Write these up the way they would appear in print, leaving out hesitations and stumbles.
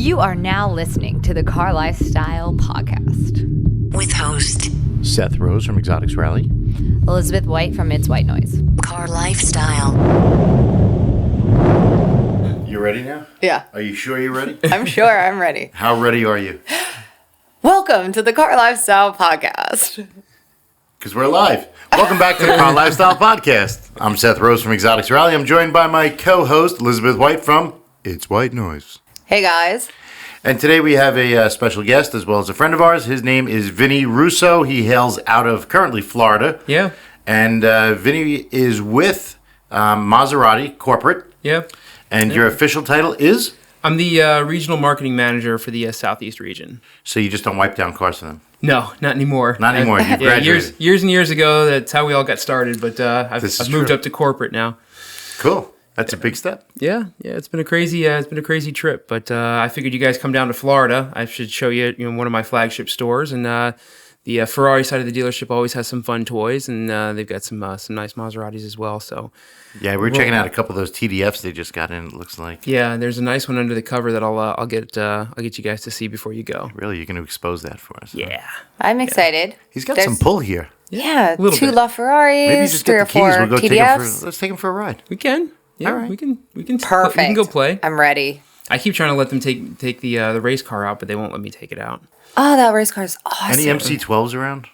You are now listening to the Car Lifestyle Podcast. With host Seth Rose from Exotics Rally. Elizabeth White from It's White Noise. Car Lifestyle. You ready now? Yeah. Are you sure you're ready? I'm sure I'm ready. How ready are you? Welcome to the Car Lifestyle Podcast. Because we're live. Welcome back to the Car Lifestyle Podcast. I'm Seth Rose from Exotics Rally. I'm joined by my co-host, Elizabeth White from It's White Noise. Hey, guys. And today we have a special guest as well as a friend of ours. His name is Vinny Russo. He hails out of currently Florida. Yeah. And Vinny is with Maserati Corporate. Yeah. And your official title is? I'm the regional marketing manager for the Southeast region. So you just don't wipe down cars for them? No, not anymore. Not anymore. You've graduated. Years and years ago, that's how we all got started. But I've moved up to corporate now. Cool. That's a big step. Yeah. It's been a crazy trip. But I figured you guys come down to Florida. I should show you, one of my flagship stores. And the Ferrari side of the dealership always has some fun toys, and they've got some nice Maseratis as well. So. Yeah, we were checking out a couple of those TDFs they just got in. It looks like. Yeah, there's a nice one under the cover that I'll get you guys to see before you go. Really, you're going to expose that for us? Yeah, I'm excited. He's got some pull here. Yeah, a little two bit. LaFerraris, Maybe just 3 get or the 4 keys. We'll go TDFs. let's take him for a ride. We can. Yeah, All right. we can. Perfect. We can go play. I'm ready. I keep trying to let them take the race car out, but they won't let me take it out. Oh, that race car is awesome. Any MC12s around?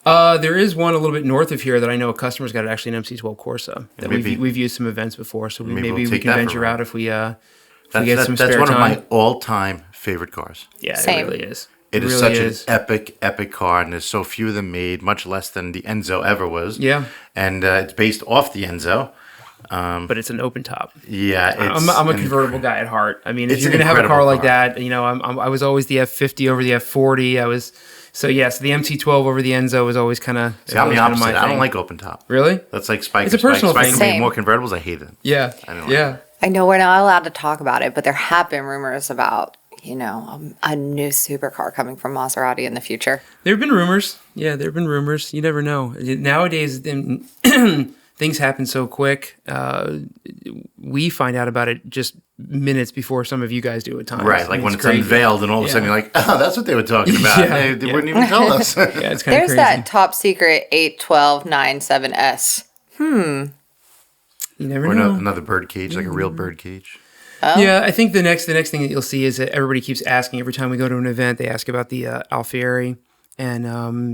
There is one a little bit north of here that I know a customer's got actually an MC12 Corsa that we've used some events before, so maybe we'll we can venture out if we get some spare time. That's one of my all-time favorite cars. Yeah, Same. It really is. It is really such an epic car, and there's so few of them made, much less than the Enzo ever was. Yeah. And it's based off the Enzo. But it's an open top. Yeah, I'm a convertible guy at heart. I mean, if It's you're an gonna have a car incredible like car. that, I was always the F50 over the F40. So the MT12 over the Enzo was always kind of. See, I'm the opposite. I don't like open top. Really? That's like Spike. It's a personal Spike thing. made Same. more convertibles. I hate it. Yeah. I don't Yeah. I know we're not allowed to talk about it, but there have been rumors about, a new supercar coming from Maserati in the future. There have been rumors. Yeah, there have been rumors. You never know. Nowadays, things happen so quick. We find out about it just minutes before some of you guys do at times. Right, like when it's crazy. unveiled and all of a sudden you're like, oh, that's what they were talking about. Yeah, They wouldn't even tell us. Yeah, it's kind of There's crazy. that top secret 81297S. You never Or know. another bird cage, like a real bird cage. Yeah, I think the next thing that you'll see is that everybody keeps asking every time we go to an event. They ask about the Alfieri, and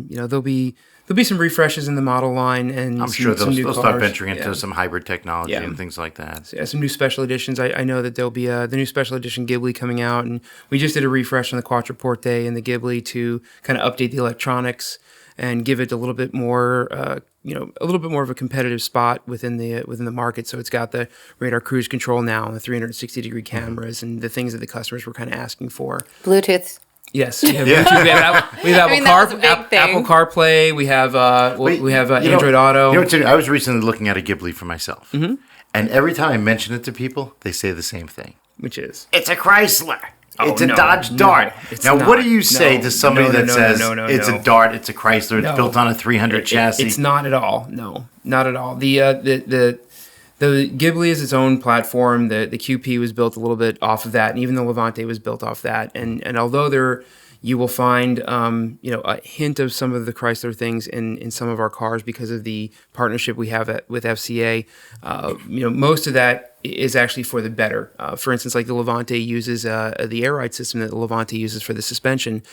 there'll be some refreshes in the model line, and I'm sure some new they'll cars. start venturing into Yeah. some hybrid technology Yeah. and things like that. So, yeah, some new special editions. I know that there'll be the new special edition Ghibli coming out, and we just did a refresh on the Quattroporte and the Ghibli to kind of update the electronics and give it a little bit more, a little bit more of a competitive spot within the market. So it's got the radar cruise control now, and the 360-degree cameras, and the things that the customers were kind of asking for. Bluetooth. Yes, we have Bluetooth. We have that was a big thing. Apple CarPlay. We have You know, Android Auto. what's I was recently looking at a Ghibli for myself. Mm-hmm. And every time I mention it to people, they say the same thing. Which is It's a Chrysler. Oh, It's a no, Dodge no, Dart. it's Now, not. what do you say No, to somebody no, that no, says no, it's no. a Dart, it's a Chrysler, it's No. built on a 300 chassis? It's not at all. No, not at all. The Ghibli is its own platform. The QP was built a little bit off of that, and even the Levante was built off that. And although you will find a hint of some of the Chrysler things in some of our cars because of the partnership we have with FCA. Most of that is actually for the better. For instance, like the Levante uses the air ride system that the Levante uses for the suspension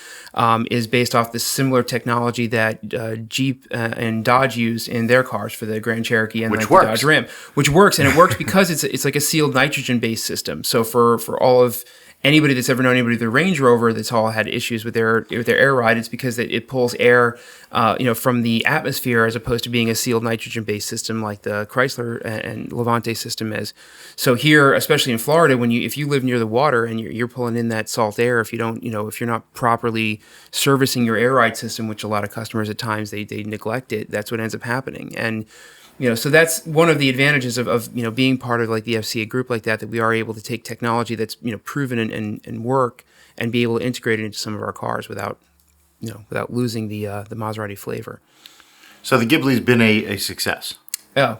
is based off the similar technology that Jeep and Dodge use in their cars for the Grand Cherokee and Which the works. Dodge Ram, which works, and it works because it's like a sealed nitrogen based system. So for all of anybody that's ever known anybody with a Range Rover that's all had issues with their air ride, it's because it pulls air, from the atmosphere as opposed to being a sealed nitrogen-based system like the Chrysler and Levante system is. So here, especially in Florida, if you live near the water and you're pulling in that salt air, if you're not properly servicing your air ride system, which a lot of customers at times they neglect it, that's what ends up happening. And so that's one of the advantages of being part of like the FCA group like that we are able to take technology that's proven and work and be able to integrate it into some of our cars without losing the Maserati flavor. So the Ghibli's been a success. Oh,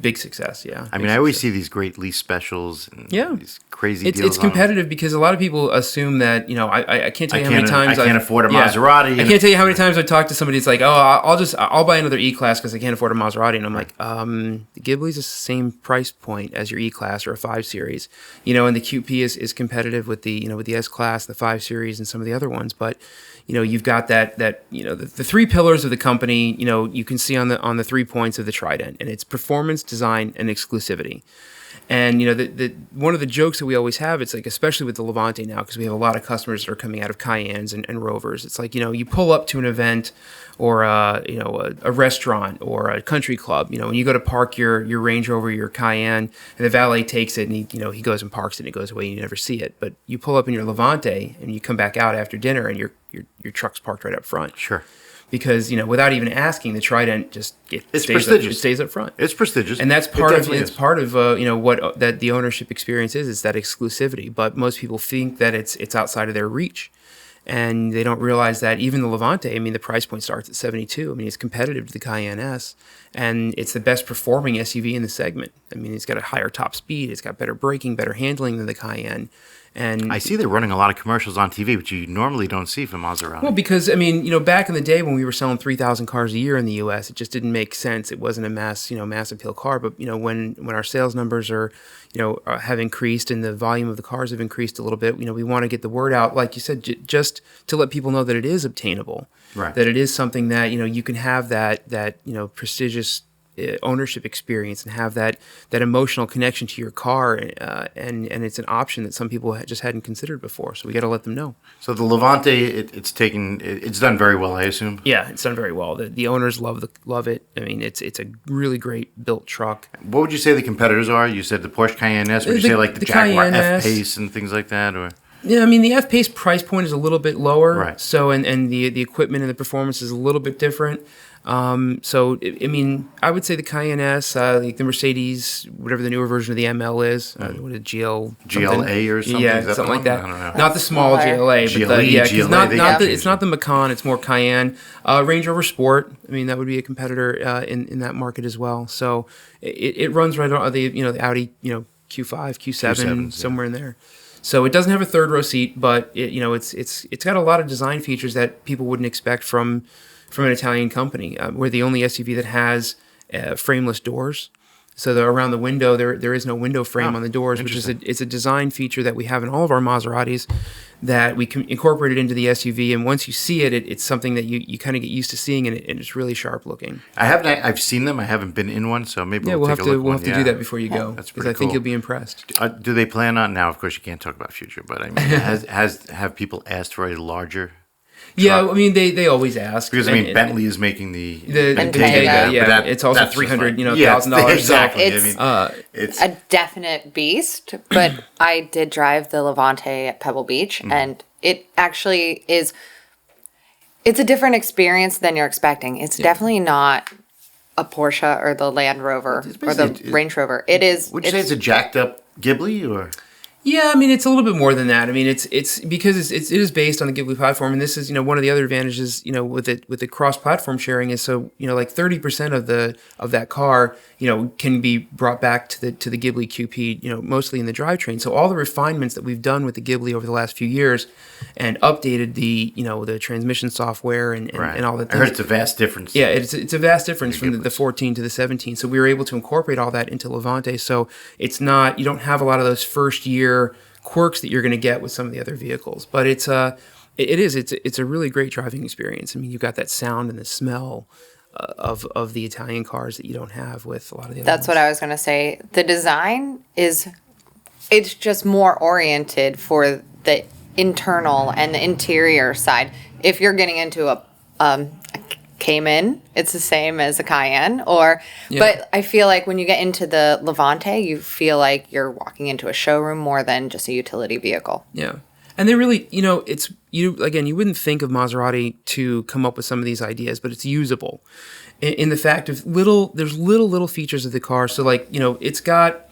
big success. Yeah. I Big mean, I always success. see these great lease specials and Yeah. these crazy It's deals. competitive because a lot of people assume that, I can't tell you how many times I can't afford a Maserati. I can't tell you how many times I talk to somebody. It's like, oh, I'll buy another E-Class because I can't afford a Maserati, and I'm like, the Ghibli's the same price point as your E-Class or a 5 Series, and the QP is competitive with the with the S-Class, the 5 Series, and some of the other ones, but. You've got the 3 pillars of the company. You can see on the 3 points of the trident, and it's performance, design, and exclusivity. And one of the jokes that we always have, it's like, especially with the Levante now, because we have a lot of customers that are coming out of Cayennes and Rovers. It's like you pull up to an event or a restaurant or a country club. When you go to park your Range Rover, your Cayenne, and the valet takes it and he goes and parks it and it goes away and you never see it. But you pull up in your Levante and you come back out after dinner and your truck's parked right up front. Sure. Because without even asking, the Trident just It's prestigious. It stays up front. It's prestigious, and that's part of is. what that the ownership experience is that exclusivity. But most people think that it's outside of their reach, and they don't realize that even the Levante. I mean, the price point starts at $72. I mean, it's competitive to the Cayenne S, and it's the best performing SUV in the segment. I mean, it's got a higher top speed, it's got better braking, better handling than the Cayenne. And I see they're running a lot of commercials on TV, which you normally don't see from Maserati. Well, because, back in the day when we were selling 3,000 cars a year in the U.S., it just didn't make sense. It wasn't a mass appeal car. But, when our sales numbers have increased and the volume of the cars have increased a little bit, we want to get the word out, like you said, just to let people know that it is obtainable. Right. That it is something that, you can have that prestigious ownership experience and have that emotional connection to your car, and it's an option that some people just hadn't considered before. So we got to let them know. So the Levante, it's done very well, I assume. Yeah, it's done very well. The owners love it. I mean, it's a really great built truck. What would you say the competitors are? You said the Porsche Cayenne S. Would you say like the Jaguar F-Pace and things like that, or? Yeah, I mean, the F-Pace price point is a little bit lower. Right. So, and the equipment and the performance is a little bit different. I would say the Cayenne S, like the Mercedes, whatever the newer version of the ML is, what is it, GLA or something? Yeah, Is that something like the that. one? I don't know. Not the small GLA, GLE, but because GLA, it's not the Macan, it's more Cayenne. Range Rover Sport, I mean, that would be a competitor in that market as well. So it runs right on the Audi Q5, Q7, somewhere in there. So it doesn't have a third row seat, but it's got a lot of design features that people wouldn't expect from an Italian company. We're the only SUV that has frameless doors. So around the window, there is no window frame on the doors, which is it's a design feature that we have in all of our Maseratis that we can incorporate it into the SUV. And once you see it, it's something that you kind of get used to seeing, and it's really sharp looking. I've seen them. I haven't been in one, so maybe we'll take a look. We'll have to do that before you go. That's because pretty I think cool. you'll be impressed. Do they plan on now? Of course, you can't talk about future, but I mean, have people asked for a larger? Yeah, truck? I mean they always ask Because Bentley is making the Bentayga, yeah, it's also $300,000. Exactly. It's a definite beast, but I did drive the Levante at Pebble Beach, and it actually is. It's a different experience than you're expecting. It's definitely not a Porsche or the Land Rover or the Range Rover. It is. Would you say it's a jacked up Ghibli or? Yeah, I mean it's a little bit more than that. I mean it's because it is based on the Ghibli platform, and this is one of the other advantages with the cross platform sharing is so like 30% of that car can be brought back to the Ghibli QP mostly in the drivetrain. So all the refinements that we've done with the Ghibli over the last few years, and updated the transmission software and all that. I heard it's a vast difference. Yeah, it's a vast difference from the 14 to the 17. So we were able to incorporate all that into Levante. So it's not you don't have a lot of those first year quirks that you're going to get with some of the other vehicles, but it's a really great driving experience. I mean, you've got that sound and the smell of the Italian cars that you don't have with a lot of the other That's ones. what I was going to say. The design it's just more oriented for the internal and the interior side. If you're getting into a Cayman, it's the same as a Cayenne, but I feel like when you get into the Levante, you feel like you're walking into a showroom more than just a utility vehicle. Yeah. And they really, you wouldn't think of Maserati to come up with some of these ideas, but it's usable in the fact of there's little features of the car. So it's got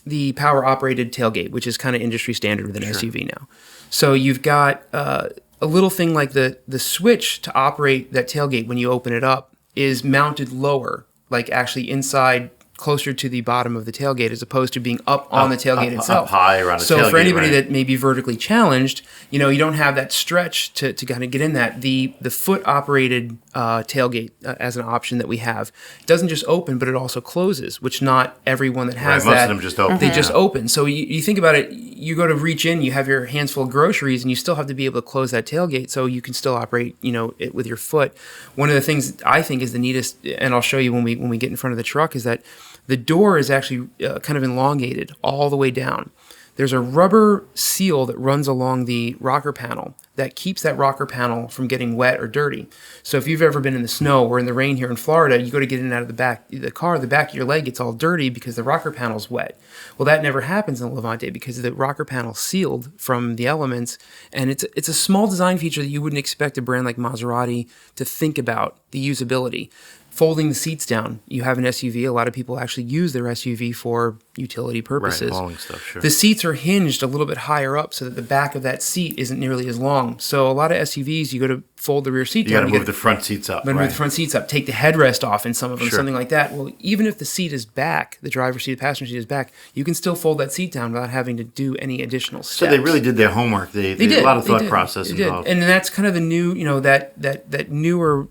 the power operated tailgate, which is kind of industry standard with an SUV now. So you've got, a little thing like the switch to operate that tailgate when you open it up is mounted lower, like actually inside closer to the bottom of the tailgate as opposed to being up on the tailgate itself. Up high around the tailgate. So for anybody right? that may be vertically challenged, you don't have that stretch to kind of get in that. The foot operated tailgate as an option that we have doesn't just open, but it also closes, which not everyone that has most that. of them just open. They just open. So you think about it, you go to reach in, you have your hands full of groceries, and you still have to be able to close that tailgate so you can still operate, it with your foot. One of the things I think is the neatest, and I'll show you when we get in front of the truck, is that the door is actually kind of elongated all the way down. There's a rubber seal that runs along the rocker panel that keeps that rocker panel from getting wet or dirty. So if you've ever been in the snow or in the rain here in Florida, you go to get in and out of the car, the back of your leg gets all dirty because the rocker panel's wet. Well, that never happens in the Levante because the rocker panel's sealed from the elements, and it's a small design feature that you wouldn't expect a brand like Maserati to think about the usability. Folding the seats down. You have an SUV. A lot of people actually use their SUV for utility purposes. Right, hauling stuff, sure. The seats are hinged a little bit higher up so that the back of that seat isn't nearly as long. So a lot of SUVs, you go to fold the rear seat You down. got to move the front seats up. Move Right. the front seats up. Take the headrest off in some of them, Sure. something like that. Well, even if the seat is back, the driver's seat, the passenger seat is back, you can still fold that seat down without having to do any additional steps. So they really did their homework. They did a lot of thought process involved. And that's kind of the new, that newer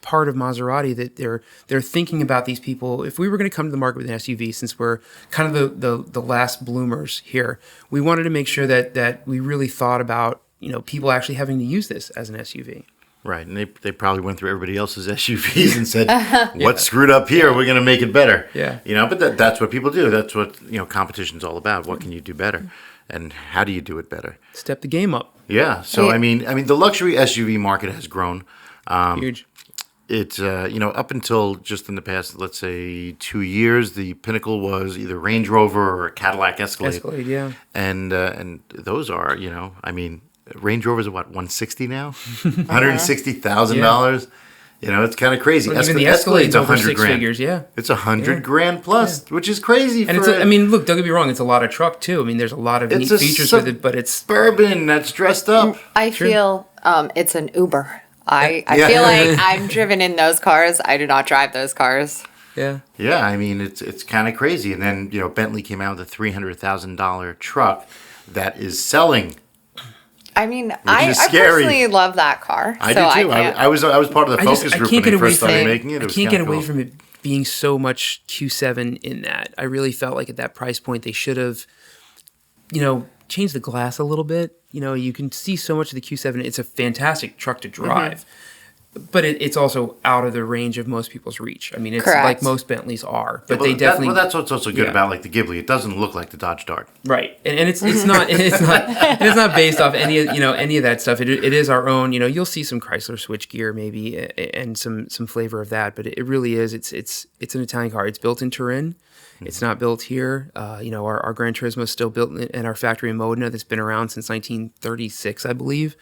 part of Maserati, that they're thinking about these people. If we were going to come to the market with an SUV, since we're kind of the last bloomers here, we wanted to make sure that we really thought about people actually having to use this as an SUV. Right, and they probably went through everybody else's SUVs and said, "What's screwed up here? We're going to make it better." Yeah. But that's what people do. That's what competition's all about. What can you do better, and how do you do it better? Step the game up. Yeah. So Yeah. I mean, the luxury SUV market has grown. Huge. It's up until just in the past, let's say 2 years, the pinnacle was either Range Rover or Cadillac Escalade. Escalade, yeah. And those are, Range Rovers are what, $160 now? $160,000. It's kind of crazy. Well, even the Escalade's over $100 six grand. figures, yeah. It's $100,000 plus, which is crazy. And look, don't get me wrong, it's a lot of truck too. I mean, there's a lot of neat features with it, but it's Suburban that's dressed up. I feel it's an Uber. I Yeah. feel like I'm driven in those cars. I do not drive those cars. yeah. Yeah, I mean, it's kind of crazy. And then, Bentley came out with a $300,000 truck that is selling. I mean, I scary. personally love that car. I so do too. can't- I was part of the focus group when they first started making it. I Was can't kinda get away cool. from it being so much Q7 in that. I really felt like at that price point they should have, changed the glass a little bit. You can see so much of the Q7. It's a fantastic truck to drive. But it's also out of the range of most people's reach. I mean, it's Correct. like most Bentleys are, but Well, they definitely. that's what's also good Yeah. about like the Ghibli. It doesn't look like the Dodge Dart. Right, and it's not it's not based off any of that stuff. It is our own. You'll see some Chrysler switchgear maybe and some flavor of that, but it really is. It's an Italian car. It's built in Turin. It's not built here. Our Gran Turismo is still built in our factory in Modena that's been around since 1936, I believe.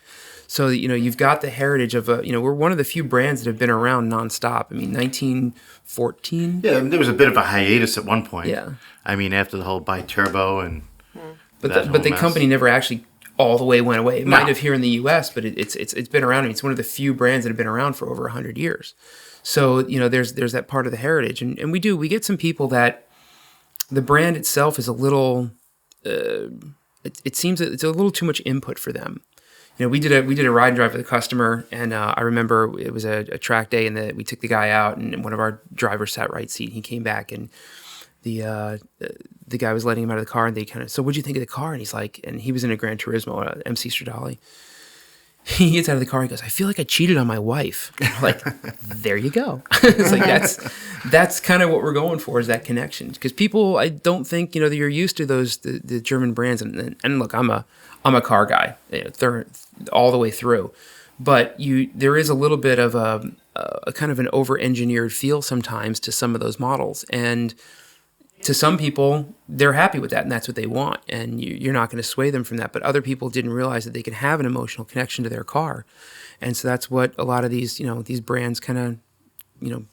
So, you've got the heritage of we're one of the few brands that have been around nonstop. I mean, 1914. Yeah, there was a bit of a hiatus at one point. Yeah. I mean, after the whole bi-turbo and. But that the whole company mess. never actually all the way went away. It No. might have here in the U.S., but it's been around. I mean, it's one of the few brands that have been around for over 100 years. So there's that part of the heritage, and we get some people that the brand itself is a little. It seems that it's a little too much input for them. We did a ride and drive with a customer, and I remember it was a track day, and we took the guy out, and one of our drivers sat right seat. He came back, and the guy was letting him out of the car, and they kind of, so what'd you think of the car? And he's like, and he was in a Gran Turismo, MC Stradale. He gets out of the car and goes, I feel like I cheated on my wife. I'm like, there you go. It's like, that's kind of what we're going for, is that connection. Because people, I don't think, that you're used to the German brands. And look, I'm a car guy all the way through. But there is a little bit of a kind of an over-engineered feel sometimes to some of those models. And to some people, they're happy with that, and that's what they want, and you're not going to sway them from that. But other people didn't realize that they can have an emotional connection to their car, and so that's what a lot of these brands kind of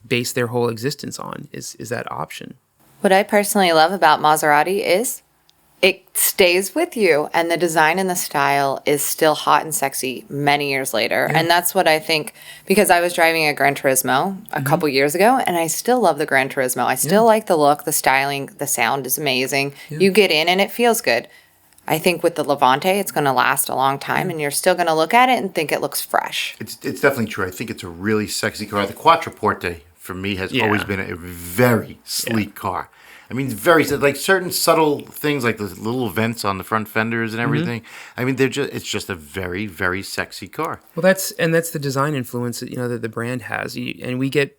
base their whole existence on is that option. What I personally love about Maserati is it stays with you, and the design and the style is still hot and sexy many years later. And that's what I think, because I was driving a Gran Turismo a couple years ago, and I still love the Gran Turismo. I still like the look, the styling, the sound is amazing. You get in and it feels good. I think with the Levante, it's going to last a long time, and you're still going to look at it and think it looks fresh. It's definitely true. I think it's a really sexy car. The Quattroporte, for me, has always been a very sleek car. I mean, very like certain subtle things, like the little vents on the front fenders and everything. I mean, it's just a very, very sexy car. Well, that's the design influence that, that the brand has, and we get,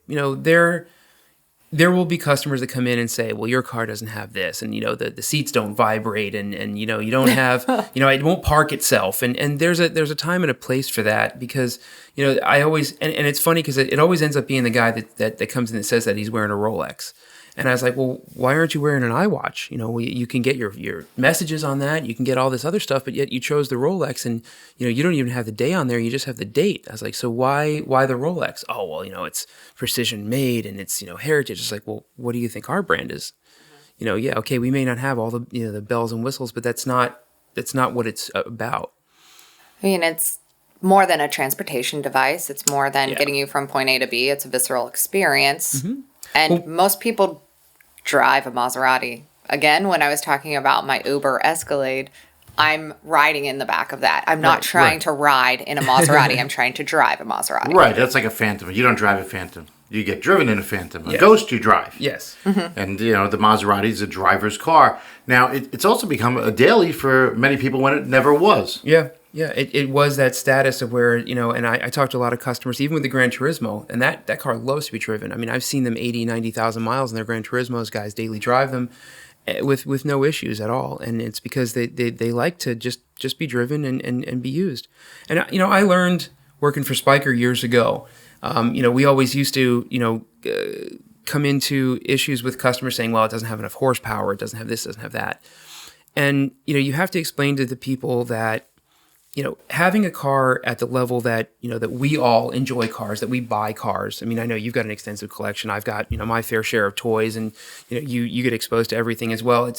there will be customers that come in and say, well, your car doesn't have this, and the seats don't vibrate, and you don't have, it won't park itself, and there's a time and a place for that, because I always, and it's funny because it always ends up being the guy that comes in and says that he's wearing a Rolex. And I was like, well, why aren't you wearing an iWatch? You can get your messages on that. You can get all this other stuff, but yet you chose the Rolex, and you don't even have the day on there. You just have the date. I was like, so why the Rolex? Oh, well, it's precision made, and it's heritage. It's like, well, what do you think our brand is? Yeah, okay, we may not have all the the bells and whistles, but that's not what it's about. I mean, it's more than a transportation device. It's more than getting you from point A to B. It's a visceral experience. Mm-hmm. And most people drive a Maserati. Again, when I was talking about my Uber Escalade, I'm riding in the back of that. I'm not trying to ride in a Maserati. I'm trying to drive a Maserati. Right. That's like a Phantom. You don't drive a Phantom. You get driven in a Phantom. A Ghost you drive. Yes. Mm-hmm. And, the Maserati is a driver's car. Now, it's also become a daily for many people when it never was. Yeah. Yeah, it was that status of where, and I talked to a lot of customers, even with the Gran Turismo, and that car loves to be driven. I mean, I've seen them 80, 90,000 miles in their Gran Turismos. Guys daily drive them with no issues at all. And it's because they like to just be driven and be used. And, I learned working for Spiker years ago, we always used to, come into issues with customers saying, well, it doesn't have enough horsepower, it doesn't have this, doesn't have that. And, you have to explain to the people that, having a car at the level that, that we all enjoy cars, that we buy cars. I mean, I know you've got an extensive collection. I've got, my fair share of toys, and, you get exposed to everything as well.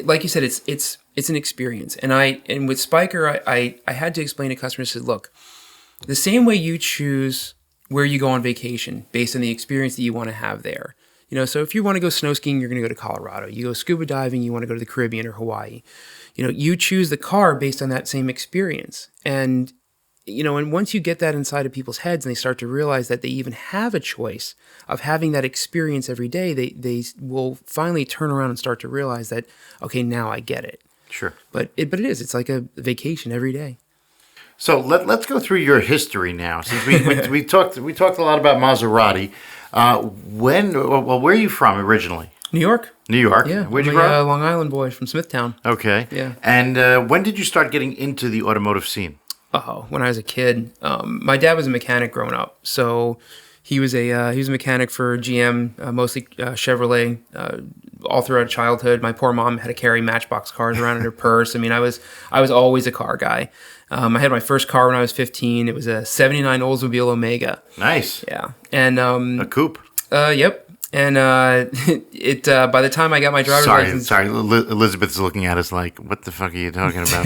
Like you said, it's an experience. And with Spiker, I had to explain to customers, I said, look, the same way you choose where you go on vacation based on the experience that you want to have there. So if you want to go snow skiing, you're going to go to Colorado. You go scuba diving, you want to go to the Caribbean or Hawaii. You choose the car based on that same experience. And, and once you get that inside of people's heads and they start to realize that they even have a choice of having that experience every day, they will finally turn around and start to realize that, okay, now I get it. Sure. But it is. It's like a vacation every day. So let's go through your history now. Since we talked a lot about Maserati. Where are you from originally? New York. New York. Yeah. Where'd you I'm grow a up? Long Island boy from Smithtown. Okay. Yeah. And when did you start getting into the automotive scene? Oh, when I was a kid. My dad was a mechanic growing up, so he was a mechanic for GM, mostly Chevrolet, all throughout childhood. My poor mom had to carry Matchbox cars around in her purse. I mean, I was always a car guy. I had my first car when I was 15. It was a '79 Oldsmobile Omega. Nice. Yeah, and a coupe. Yep. And by the time I got my driver's license... Sorry, Elizabeth's looking at us like, what the fuck are you talking about?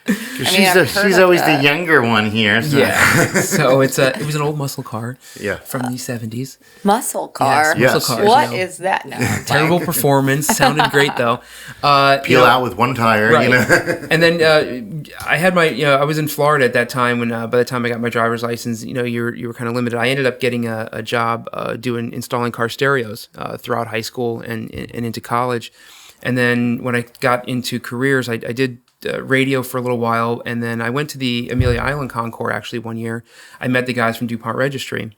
Because she's always the younger one here. So. Yeah, so it was an old muscle car from the 70s. Muscle car? Yes, muscle cars. What is that now? Terrible performance. Sounded great, though. Peel out with one tire, right. And then I had I was in Florida at that time when by the time I got my driver's license, you were kind of limited. I ended up getting a job installing car stereos throughout high school and into college. And then when I got into careers, I did radio for a little while, and then I went to the Amelia Island Concours actually one year. I met the guys from DuPont Registry,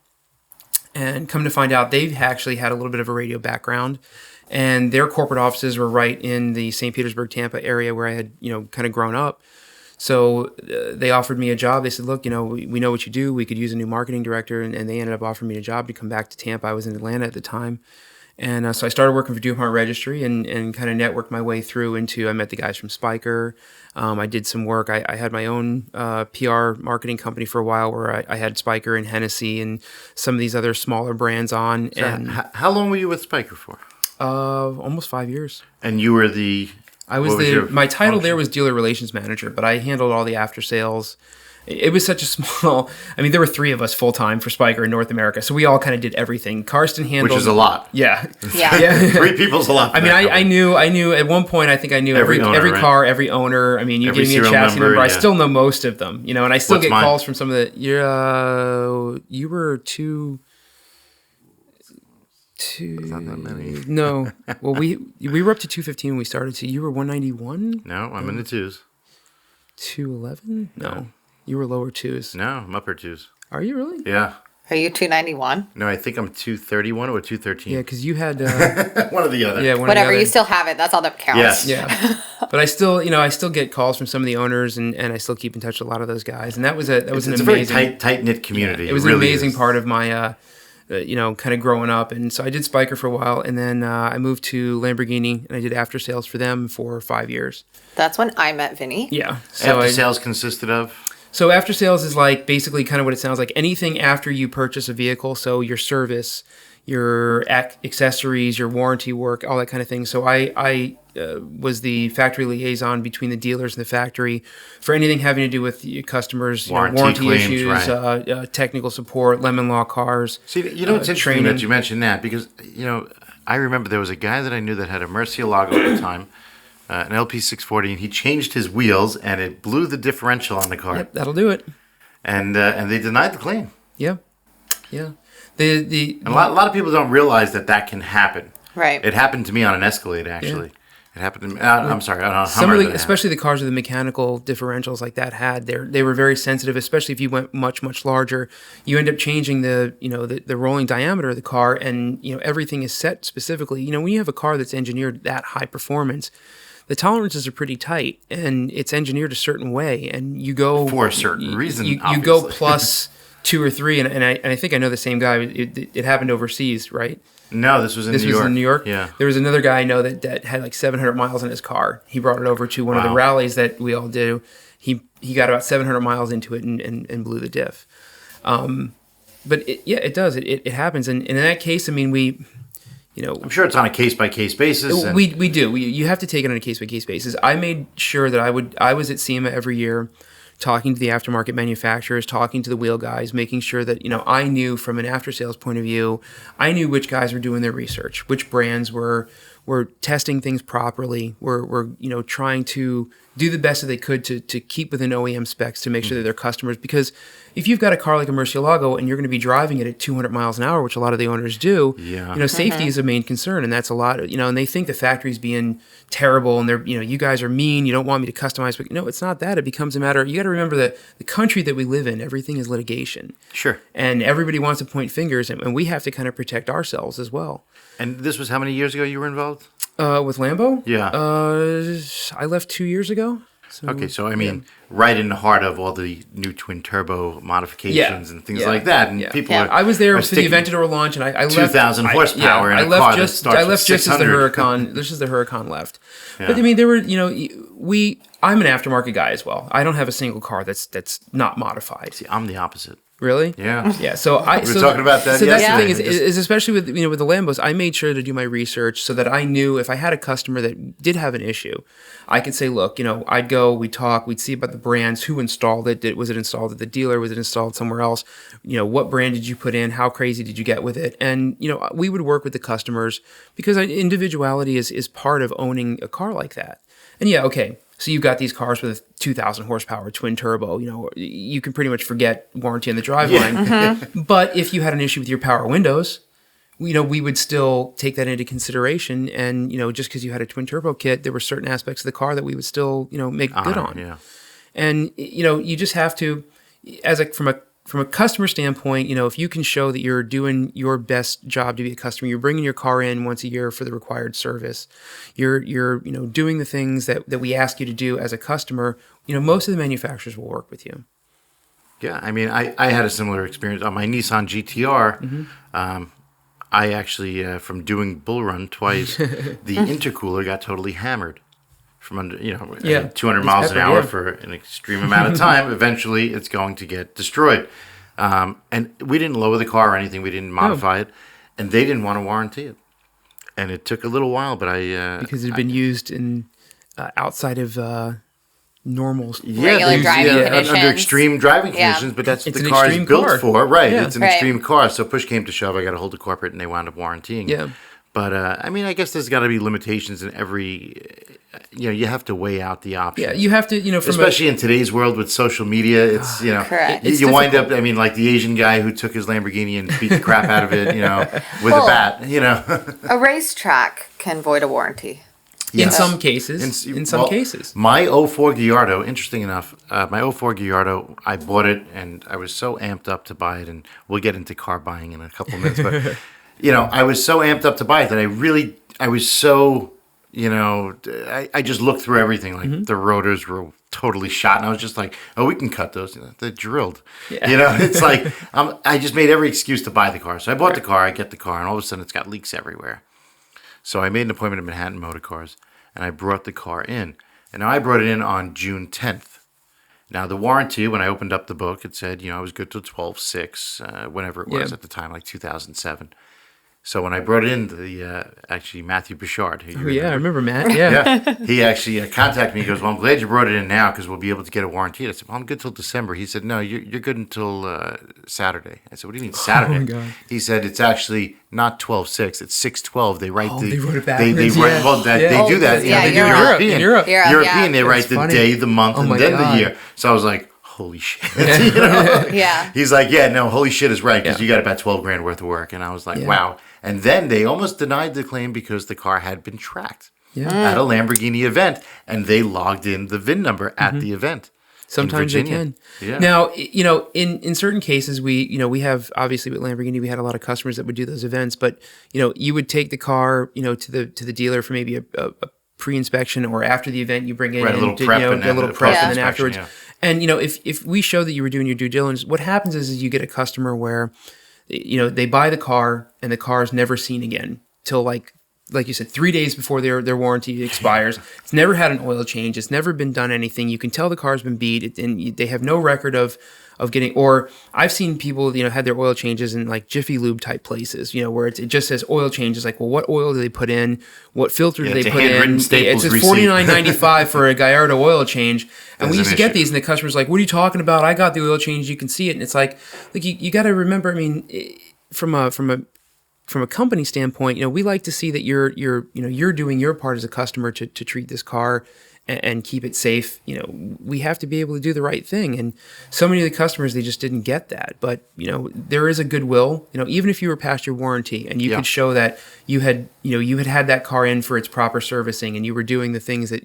and come to find out, they've actually had a little bit of a radio background, and their corporate offices were right in the St. Petersburg, Tampa area where I had, kind of grown up. So they offered me a job. They said, look, we know what you do. We could use a new marketing director, and they ended up offering me a job to come back to Tampa. I was in Atlanta at the time. And so I started working for DuPont Registry and kind of networked my way through I met the guys from Spiker. I did some work. I had my own PR marketing company for a while where I had Spiker and Hennessy and some of these other smaller brands on. So how long were you with Spiker for? Almost 5 years. And you were the I was What was my your title there function? was dealer relations manager, but I handled all the after sales. It was such a small. I mean, there were 3 of us full time for Spiker in North America, so we all kind of did everything. Karsten handled, Which is a lot. Yeah, Yeah. 3 people's a lot. for I mean, that I company. knew at one point. I think I knew Every every owner, right? car, every owner. I mean, you Every gave me a serial chassis number. I yeah. still know most of them. And I still What's get mine? calls from some of the. You were two. Not that many. No, well, we were up to 215 when we started. So you were 191, No, I'm in the 2s. 211. No, you were lower 2s. No, I'm upper 2s. Are you really? Yeah. Are you 291? No, I think I'm 231 or 213. Yeah, because you had. One or the other. Yeah, one or the Whatever, other. you still have it. That's all that counts. Yes. Yeah, but I still get calls from some of the owners, and I still keep in touch with a lot of those guys. And that was an It's a amazing, very tight knit community. it was really an amazing is. part of my, kind of growing up. And so I did Spiker for a while, and then I moved to Lamborghini, and I did after sales for them for 5 years. That's when I met Vinny. Yeah. So After sales consisted of. So after sales is like basically kind of what it sounds like. Anything after you purchase a vehicle, so your service, your accessories, your warranty work, all that kind of thing. So I was the factory liaison between the dealers and the factory for anything having to do with your customers, Warranty claims, issues, right. technical support, lemon law cars. See, it's interesting training. that you mentioned that because, I remember there was a guy that I knew that had a Murcielago at the time, an LP640, and he changed his wheels and it blew the differential on the car. Yep, that'll do it. And they denied the claim. Yeah, yeah. The And a lot of people don't realize that can happen. Right. It happened to me on an Escalade, actually. It happened to me. I'm sorry, on a some Hummer. of that the, especially the cars with the mechanical differentials like that they were very sensitive, especially if you went much larger. You end up changing the rolling diameter of the car, and everything is set specifically. When you have a car that's engineered that high performance, the tolerances are pretty tight, and it's engineered a certain way, and you go For a certain reason, You go obviously. plus 2 or 3, and I think I know the same guy. It happened overseas, right? No, this was in This New was York. in New York. Yeah. There was another guy I know that had like 700 miles in his car. He brought it over to one of the Wow. rallies that we all do. He got about 700 miles into it and blew the diff. But it does. It happens. And in that case, I mean, I'm sure it's on a case-by-case basis. And we do. You have to take it on a case-by-case basis. I made sure that I was at SEMA every year, talking to the aftermarket manufacturers, talking to the wheel guys, making sure that I knew from an after-sales point of view, I knew which guys were doing their research, which brands were testing things properly, were trying to do the best that they could to keep within OEM specs to make sure that their customers, because if you've got a car like a Murcielago and you're going to be driving it at 200 miles an hour, which a lot of the owners do, Yeah. safety is a main concern, and that's a lot, and they think the factory's being terrible and they're, you guys are mean, you don't want me to customize, but no, it's not that. It becomes a matter, you got to remember that the country that we live in, everything is litigation. Sure. And everybody wants to point fingers, and we have to kind of protect ourselves as well. And this was how many years ago you were involved? With Lambo? Yeah. I left 2 years ago. So, Okay, so I mean, right in the heart of all the new twin turbo modifications and things like that, and people. Yeah. I was there are for the sticking Aventador launch, and I left 2,000 horsepower in I a left car that just starts I with left just as the 600. Huracan. This is the Huracan left. Yeah. But I mean, there were I'm an aftermarket guy as well. I don't have a single car that's not modified. See, I'm the opposite. Really? Yeah. Yeah. So we were talking about that So that's the yesterday. thing is especially with with the Lambos, I made sure to do my research so that I knew if I had a customer that did have an issue, I could say, look, I'd go, we'd talk, we'd see about the brands, who installed it, was it installed at the dealer, was it installed somewhere else, what brand did you put in, how crazy did you get with it, and we would work with the customers because individuality is part of owning a car like that. And yeah, okay. So you've got these cars with a 2,000 horsepower twin turbo. You can pretty much forget warranty on the driveline. But if you had an issue with your power windows, we would still take that into consideration. And just because you had a twin turbo kit, there were certain aspects of the car that we would still make good on. Yeah. And you just have to, from a customer standpoint, if you can show that you're doing your best job to be a customer, you're bringing your car in once a year for the required service, you're doing the things that we ask you to do as a customer, most of the manufacturers will work with you. Yeah, I mean, I had a similar experience on my Nissan GTR. I actually, from doing bull run twice, the intercooler got totally hammered from under, 200 miles an hour for an extreme amount of time. Eventually, it's going to get destroyed. And we didn't lower the car or anything. We didn't modify it, and they didn't want to warranty it. And it took a little while, but Because it had been used in outside of normal. Regular driving conditions. Under extreme driving Yeah. conditions, but that's what It's the an car is extreme built car. for. Right. Yeah. It's an Right. extreme car. So push came to shove, I got a hold of corporate and they wound up warrantying. Yeah. But, I mean, I guess there's got to be limitations in every, you have to weigh out the options. Yeah, you have to, from Especially in today's world with social media, it's, Correct. you It's wind difficult. up, I mean, like the Asian guy who took his Lamborghini and beat the crap out of it, with Well, a bat, A racetrack can void a warranty. in Yes. some cases. In some Well, cases. My '04 Gallardo, interesting enough, my '04 Gallardo, I bought it and I was so amped up to buy it, and we'll get into car buying in a couple of minutes, but, I was so amped up to buy it that I was so, I just looked through everything. Like the rotors were totally shot, and I was just like, oh, we can cut those. They're drilled. Yeah. It's like, I just made every excuse to buy the car. So I bought the car, I get the car, and all of a sudden it's got leaks everywhere. So I made an appointment at Manhattan Motor Cars, and I brought the car in. And now I brought it in on June 10th. Now, the warranty, when I opened up the book, it said, I was good till 12/6, whenever it was Yeah. at the time, like 2007. So when I brought it in, actually Matthew Bouchard, who you Oh, yeah, I remember, remember Matt. Yeah. he actually contacted me. He goes, well, I'm glad you brought it in now because we'll be able to get a warranty. I said, well, I'm good till December. He said, no, you're good until Saturday. I said, what do you mean Saturday? Oh, my God. He said, it's actually not 12/6, it's 6/12. They write They wrote it backwards, They yeah. well, Yeah. they do that. Yeah, they do Europe. European. In Europe. Europe, European, yeah. they write That's the funny. day, the month, Oh, and my then God. the year. So I was like, holy shit. Yeah. He's like, yeah, no, holy shit is right because Yeah. you got about 12 grand worth of work. And I was like, Yeah. wow. And then they almost denied the claim because the car had been tracked Yeah. at a Lamborghini event, and they logged in the VIN number at the event. Sometimes they Virginia. can. Yeah. Now, in certain cases, we have, obviously with Lamborghini, we had a lot of customers that would do those events, but, you would take the car, to the dealer for maybe a pre-inspection, or after the event, you bring it Right, a in, little to, prep do and a then little the prep, and then post-inspection, afterwards. yeah. And, if we show that you were doing your due diligence, what happens is you get a customer where, they buy the car and the car is never seen again till like you said, 3 days before their warranty expires. It's never had an oil change. It's never been done anything. You can tell the car's been beat, and they have no record of getting. Or I've seen people, had their oil changes in like Jiffy Lube type places, where it just says oil changes. Like, well, what oil do they put in? What filter do it's they a put handwritten in? It Staples says receipt. $49.95 for a Gallardo oil change. And we That's used to an get issue. these, and the customer's like, "What are you talking about? I got the oil change. You can see it." And it's like you got to remember. I mean, from a company standpoint, we like to see that you're doing your part as a customer to treat this car and keep it safe. We have to be able to do the right thing. And so many of the customers, they just didn't get that. But, there is a goodwill, even if you were past your warranty and you Yeah. could show that you had that car in for its proper servicing and you were doing the things that,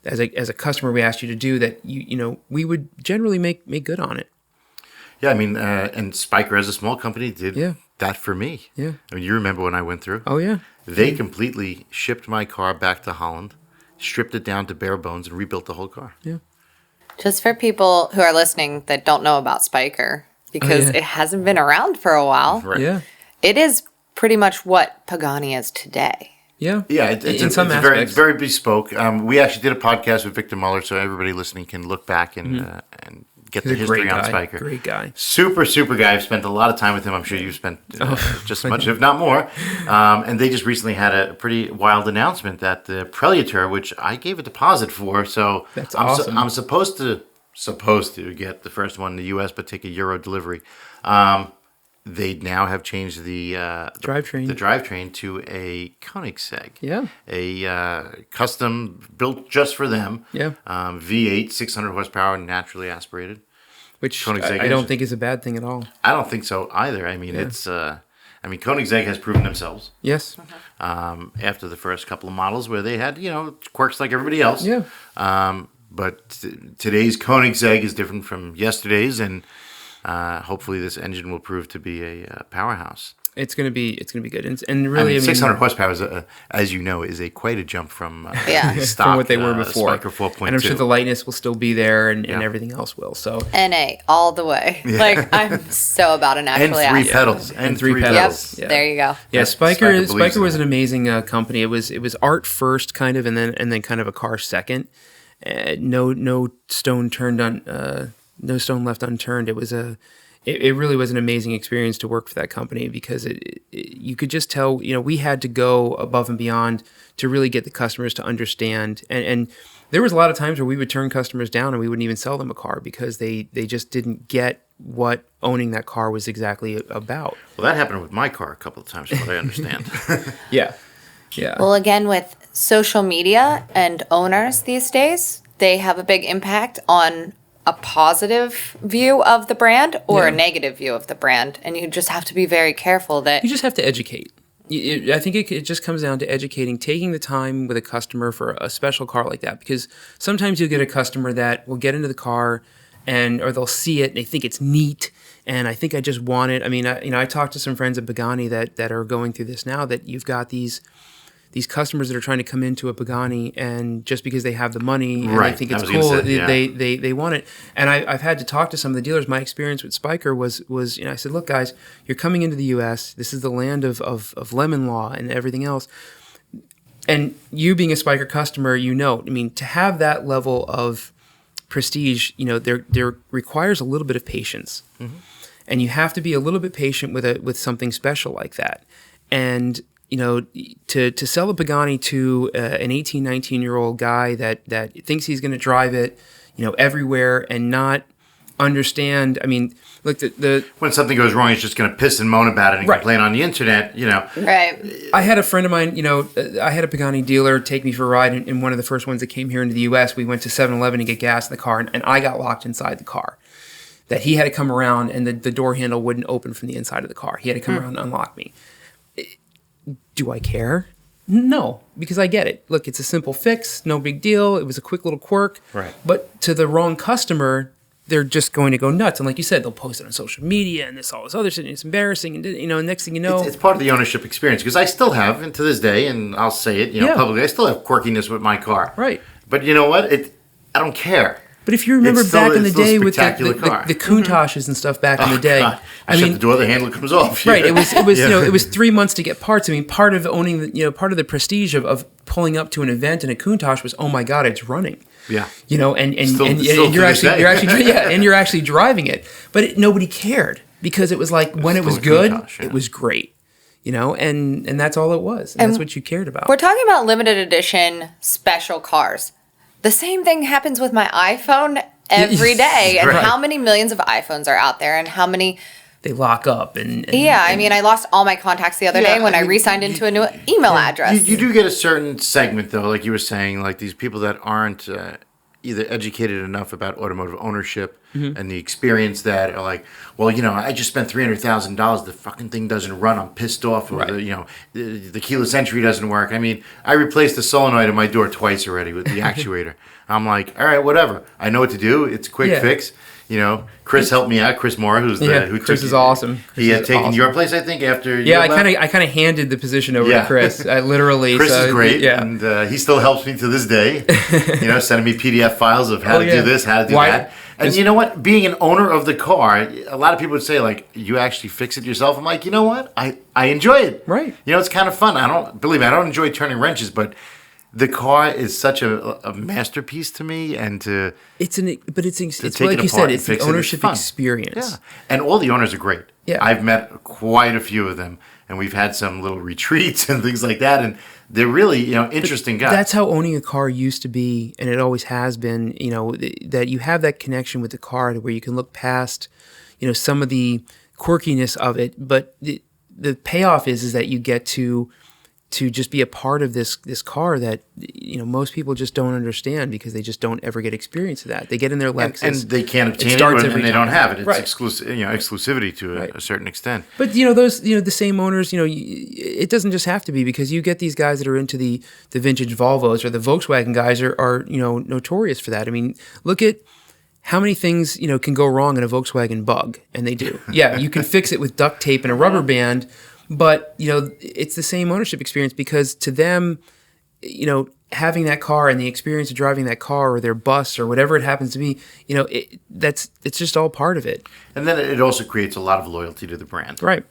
as a customer, we asked you to do, that we would generally make good on it. Yeah, I mean, and Spiker as a small company did Yeah. that for me. Yeah. I mean, you remember when I went through? Oh, yeah. They completely shipped my car back to Holland, stripped it down to bare bones, and rebuilt the whole car. Yeah. Just for people who are listening that don't know about Spiker, because yeah. it hasn't been around for a while, Right. Yeah. it is pretty much what Pagani is today. Yeah. Yeah, it's in some very, aspects. it's very bespoke. We actually did a podcast with Victor Muller, so everybody listening can look back and get He's the a great history on guy. Spiker. Great guy. Super guy. I've spent a lot of time with him. I'm sure you've spent just as much, if not more. And they just recently had a pretty wild announcement that the Prelator, which I gave a deposit for, so That's I'm, awesome. I'm supposed to get the first one in the U.S., but take a Euro delivery. They now have changed the Drivetrain. the drivetrain to a Koenigsegg. Yeah. A custom built just for them. Yeah. V8, 600 horsepower, naturally aspirated. Which Koenigsegg I don't engine. think is a bad thing at all. I don't think so either. I mean, it's. Koenigsegg has proven themselves Yes. after the first couple of models where they had quirks like everybody else. Yeah. But today's Koenigsegg is different from yesterday's, and hopefully this engine will prove to be a powerhouse. It's gonna be good, and really, 600 horsepower, is as you know, is quite a jump from Yeah. the stock, from what they were before. Spiker 4.2. And I'm sure the lightness will still be there, and Yeah. everything else will. So NA all the way. Like, I'm so about it and naturally. three pedals. And three Yep. pedals. Yeah. There you go. yeah, Spiker believes Spiker in was it. an amazing company. It was art first, kind of, and then kind of a car second. No stone left unturned. it really was an amazing experience to work for that company because you could just tell, we had to go above and beyond to really get the customers to understand. And there was a lot of times where we would turn customers down and we wouldn't even sell them a car because they just didn't get what owning that car was exactly about. Well, that happened with my car a couple of times, from what I understand. Yeah. Yeah. Well, again, with social media and owners these days, they have a big impact on a positive view of the brand or a negative view of the brand. And you just have to be very careful that you just have to educate. I think it just comes down to educating, taking the time with a customer for a special car like that. Because sometimes you'll get a customer that will get into the car or they'll see it and they think it's neat. And I think I just want it. I mean, I talked to some friends at Pagani that are going through this now, that you've got these customers that are trying to come into a Pagani, and just because they have the money and they think it's cool, they want it. And I've had to talk to some of the dealers. My experience with Spyker was I said, look, guys, you're coming into the U.S. This is the land of lemon law and everything else. And you being a Spyker customer, to have that level of prestige, there requires a little bit of patience. Mm-hmm. And you have to be a little bit patient with something special like that. And to sell a Pagani to an 18, 19-year-old guy that thinks he's going to drive it, everywhere and not understand. I mean, look, when something goes wrong, he's just going to piss and moan about it and complain on the internet, Right. I had a friend of mine, I had a Pagani dealer take me for a ride, and one of the first ones that came here into the U.S., we went to 7-Eleven to get gas in the car, and I got locked inside the car. That he had to come around, and the door handle wouldn't open from the inside of the car. He had to come around and unlock me. Do I care? No, because I get it. Look, it's a simple fix, no big deal. It was a quick little quirk. Right. But to the wrong customer, they're just going to go nuts. And like you said, they'll post it on social media and all this other shit. And it's embarrassing. And next thing you know, it's part of the ownership experience. Because I still have, and to this day, and I'll say it, publicly, I still have quirkiness with my car. Right. But you know what? I don't care. But if you remember back in the day with the Countachs Countachs and stuff back in the day, God. Shut the door, the handle comes off. Right. It was it was 3 months to get parts. I mean, part of owning part of the prestige of pulling up to an event in a Countach was, oh my God, it's running. Yeah. And you're actually driving it, but nobody cared because it was like when it was good, it was great. And that's all it was. And that's what you cared about. We're talking about limited edition special cars. The same thing happens with my iPhone every day. And how many millions of iPhones are out there and how many... They lock up and I lost all my contacts the other day when I re-signed into a new email address. You do get a certain segment, though, like you were saying, like these people that aren't either educated enough about automotive ownership and the experience that are like, well, I just spent $300,000. The fucking thing doesn't run. I'm pissed off. Or the keyless entry doesn't work. I mean, I replaced the solenoid in my door twice already with the actuator. I'm like, all right, whatever. I know what to do. It's a quick fix. Chris helped me out. Chris Mora, Chris is awesome. He had taken your place, I think, after. I kind of handed the position over to Chris. I literally. Chris is great, and he still helps me to this day. Sending me PDF files of how to do this, how to do that. And you know what? Being an owner of the car, a lot of people would say, like, you actually fix it yourself. I'm like, you know what? I enjoy it. Right. It's kind of fun. I don't enjoy turning wrenches, but the car is such a masterpiece to me, and it's like you said, it's the ownership experience. Yeah, and all the owners are great. Yeah, I've met quite a few of them, and we've had some little retreats and things like that, and they're really interesting guys. That's how owning a car used to be, and it always has been. That you have that connection with the car where you can look past, some of the quirkiness of it, but the payoff is that you get to just be a part of this car that most people just don't understand because they just don't ever get experience of that. They get in their Lexus and they can't obtain it, and they don't have it. It's exclusivity to a certain extent. But those the same owners. It doesn't just have to be, because you get these guys that are into the vintage Volvos, or the Volkswagen guys are notorious for that. I mean, look at how many things can go wrong in a Volkswagen Bug, and they do. Yeah, you can fix it with duct tape and a rubber band. But, it's the same ownership experience, because to them, having that car and the experience of driving that car or their bus or whatever it happens to be, it's just all part of it. And then it also creates a lot of loyalty to the brand. Right.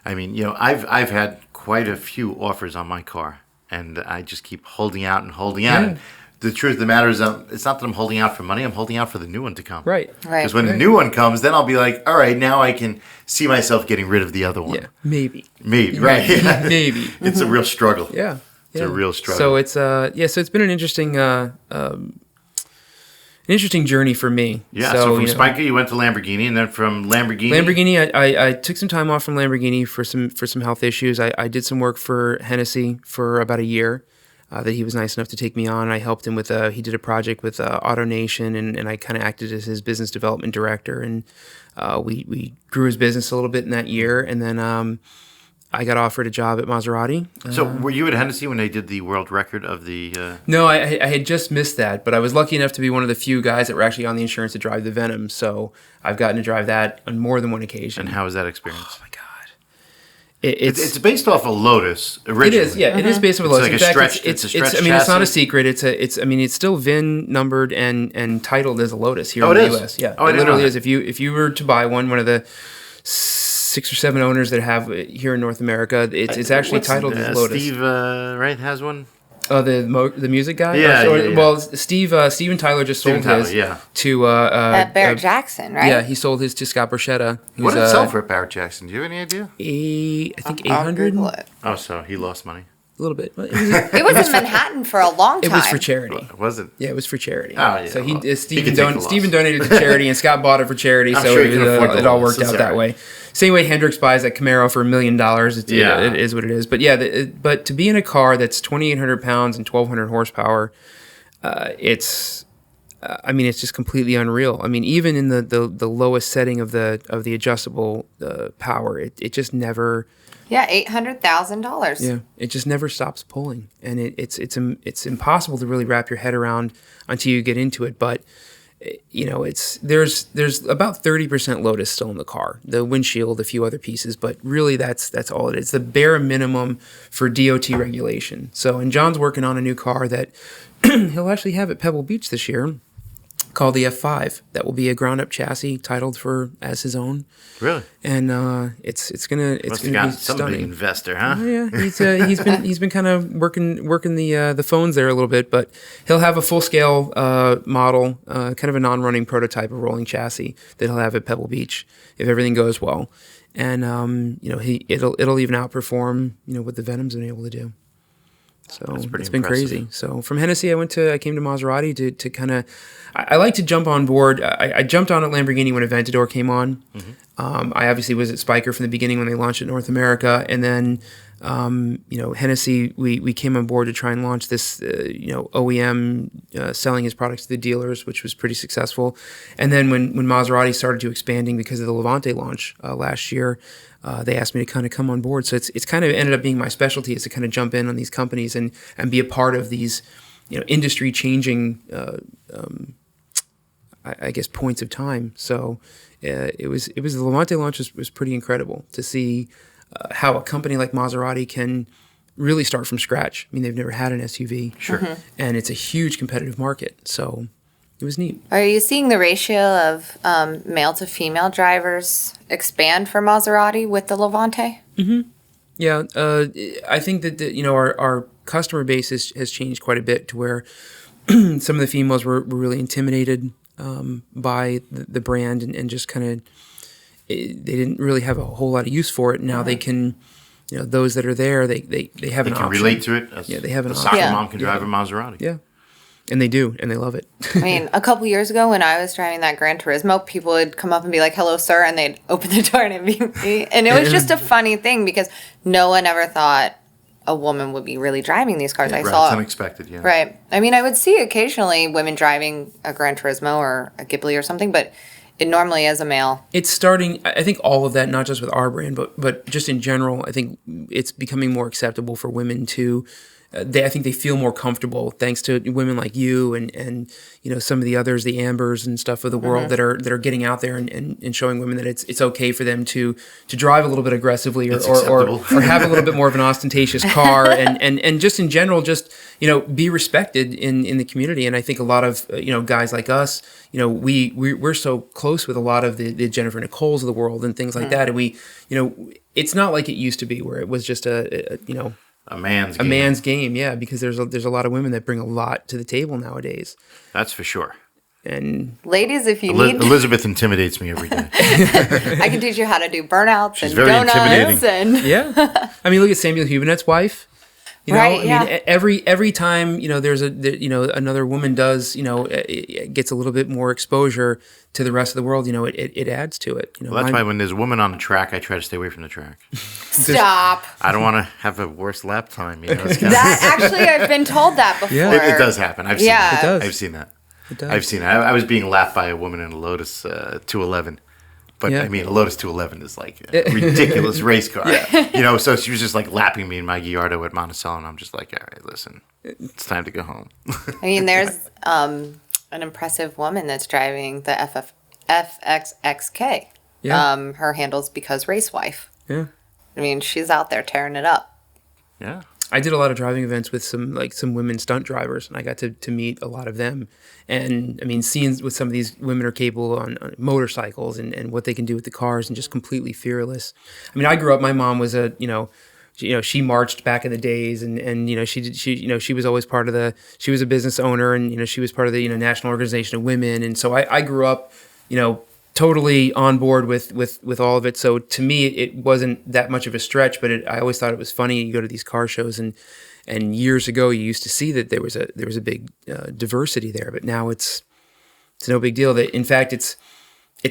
I mean, I've had quite a few offers on my car, and I just keep holding out and holding out. And the truth of the matter is, it's not that I'm holding out for money. I'm holding out for the new one to come. Right. Because when the new one comes, then I'll be like, all right, now I can see myself getting rid of the other one. Yeah. Maybe. Right. Maybe. It's a real struggle. Yeah. It's a real struggle. So it's so it's been an interesting journey for me. Yeah. So from Spiker, you went to Lamborghini, and then from Lamborghini, I took some time off from Lamborghini for some health issues. I did some work for Hennessy for about a year. That he was nice enough to take me on. I helped him with he did a project with AutoNation, and I kind of acted as his business development director. And we grew his business a little bit in that year. And then I got offered a job at Maserati. So were you at Hennessy when they did the world record of the... No, I had just missed that, but I was lucky enough to be one of the few guys that were actually on the insurance to drive the Venom. So I've gotten to drive that on more than one occasion. And how was that experience? Oh, my God. It's based off a Lotus originally. It is, yeah. It is based off a Lotus. Like in fact, stretched I mean, it's not a chassis? secret. It's still VIN numbered and titled as a Lotus here Oh, in it the is? U.S. Yeah, Oh, I it didn't know literally that. is. If you were to buy one of the 6 or 7 owners that have it here in North America, it's actually What's titled as Lotus. Steve, right, has one? Oh, the music guy. Yeah, yeah. Well, Steven Tyler just sold Steven Tyler, his yeah. to At Barrett Jackson, right? Yeah, he sold his to Scott Borchetta. What did it sell for at Barrett Jackson? Do you have any idea? I think I'll 800. Google it. Oh, so he lost money. A little bit. But It was in Manhattan for a long time. it was for charity. Was it? Yeah, it was for charity. Oh, yeah, So well, he Steven could take the loss. Steven donated to charity, and Scott bought it for charity. I'm So sure he can afford the it all loss. worked It's out all that right. way. Same way Hendrix buys that Camaro for $1 million. Yeah. It is what it is. But yeah, but to be in a car that's 2,800 pounds and 1,200 horsepower, it's just completely unreal. I mean, even in the lowest setting of the adjustable power, it just never. Yeah, $800,000. Yeah, it just never stops pulling, and it's impossible to really wrap your head around until you get into it. But there's about 30% Lotus still in the car, the windshield, a few other pieces, but really that's all it is. The bare minimum for DOT regulation. So, and John's working on a new car that he'll actually have at Pebble Beach this year, called the F5. That will be a ground-up chassis titled as his own. Really? And it's gonna Must be have got some big stunning. investor, huh? Oh, yeah, he's been kind of working the phones there a little bit, but he'll have a full scale model, kind of a non-running prototype of rolling chassis that he'll have at Pebble Beach if everything goes well, and it'll even outperform what the Venom's been able to do. So That's pretty it's been impressive. crazy. So from Hennessy, I came to Maserati to kind of, I like to jump on board. I jumped on at Lamborghini when Aventador came on. Mm-hmm. I obviously was at Spiker from the beginning when they launched it in North America, and then Hennessy, we came on board to try and launch this OEM selling his products to the dealers, which was pretty successful. And then when Maserati started to expanding because of the Levante launch last year, they asked me to kind of come on board. So it's kind of ended up being my specialty, is to kind of jump in on these companies and be a part of these industry changing I guess points of time. So it was the Levante launch was pretty incredible to see how a company like Maserati can really start from scratch. I mean, they've never had an SUV. Sure. And it's a huge competitive market. So it was neat. Are you seeing the ratio of male to female drivers expand for Maserati with the Levante? Yeah, I think that our customer base has changed quite a bit to where some of the females were really intimidated by the brand and just kind of they didn't really have a whole lot of use for it. Now they can, those that are there, they have They an can option. relate to it. Yeah, they have an a option. soccer Yeah. mom can drive a Maserati. Yeah, and they do, and they love it. I mean, a couple years ago when I was driving that Gran Turismo, people would come up and be like, "Hello, sir," and they'd open the door and it'd be me. And it was just a funny thing because no one ever thought a woman would be really driving these cars. I Right, saw it's unexpected, yeah. Right. I mean, I would see occasionally women driving a Gran Turismo or a Ghibli or something, but it normally is a male. It's starting. I think all of that, not just with our brand, but just in general. I think it's becoming more acceptable for women to. I think they feel more comfortable thanks to women like you and some of the others, the Ambers and stuff of the world that are getting out there and showing women that it's okay for them to drive a little bit aggressively It's or acceptable. have a little bit more of an ostentatious car and just in general just be respected in the community. And I think a lot of guys like us, we're so close with a lot of the Jennifer Nicoles of the world and things like that, and we it's not like it used to be where it was just a a man's a game. man's game. Yeah, because there's a lot of women that bring a lot to the table nowadays. That's for sure. And Ladies, if you need, Elizabeth intimidates me every day. I can teach you how to do burnouts She's and very donuts intimidating. and yeah, I mean, look at Samuel Hubenet's wife. You know, Right, I yeah. mean, every time there's another woman does it gets a little bit more exposure to the rest of the world. It adds to it. Well, that's why when there's a woman on the track, I try to stay away from the track. stop. I don't want to have a worse lap time. It's kinda, That actually, I've been told that before. Yeah. it does happen. I've seen Yeah. that. It does. I've seen that. It does. I've seen it. I was being lapped by a woman in a Lotus 211. But Yeah. I mean, a Lotus 211 is like a ridiculous race car. So she was just like lapping me in my Gallardo at Monticello, and I'm just like, all right, listen, it's time to go home. I mean, there's an impressive woman that's driving the FXXK. Yeah. Her handle's Because Race Wife. Yeah. I mean, she's out there tearing it up. Yeah. I did a lot of driving events with some women stunt drivers, and I got to meet a lot of them. And I mean, seeing what some of these women are capable on motorcycles and what they can do with the cars, and just completely fearless. I mean, I grew up. My mom was she marched back in the days, and she was always part of she was a business owner, and she was part of the National Organization of Women, and so I grew up totally on board with all of it. So to me, it wasn't that much of a stretch, but I always thought it was funny. You go to these car shows, and years ago you used to see that there was a big diversity there, but now it's no big deal. That in fact it's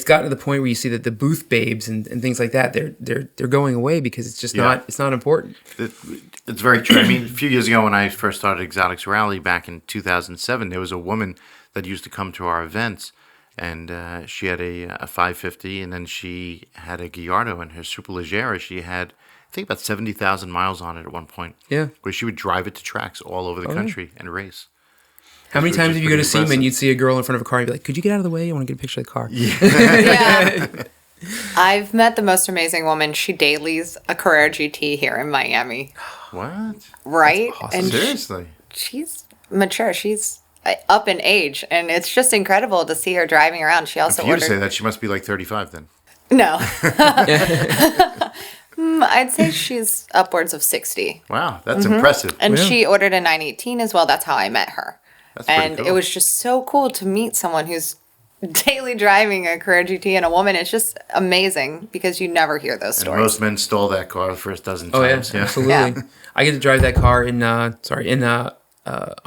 gotten to the point where you see that the booth babes and things like that they're going away because it's just not important. It's very true. I mean, a few years ago when I first started Exotics Rally back in 2007, there was a woman that used to come to our events. And she had a 550, and then she had a Gallardo, and her Superleggera, she had, I think, about 70,000 miles on it at one point. Yeah. Where she would drive it to tracks all over the country and race. How many Which times is have you go to pretty SEMA and impressive. you'd see a girl in front of a car and be like, could you get out of the way? I want to get a picture of the car. Yeah. I've met the most amazing woman. She dailies a Carrera GT here in Miami. What? Right? awesome. And Seriously? she's mature. She's up in age, and it's just incredible to see her driving around. She also For you to say ordered. that, she must be like 35 then. No. I'd say she's upwards of 60. Wow, that's impressive. And Yeah. she ordered a 918 as well. That's how I met her. That's pretty And cool. it was just so cool to meet someone who's daily driving a Carrera GT and a woman. It's just amazing because you never hear those And stories. most men stole that car the first dozen Oh yeah, times. absolutely. Yeah. I get to drive that car on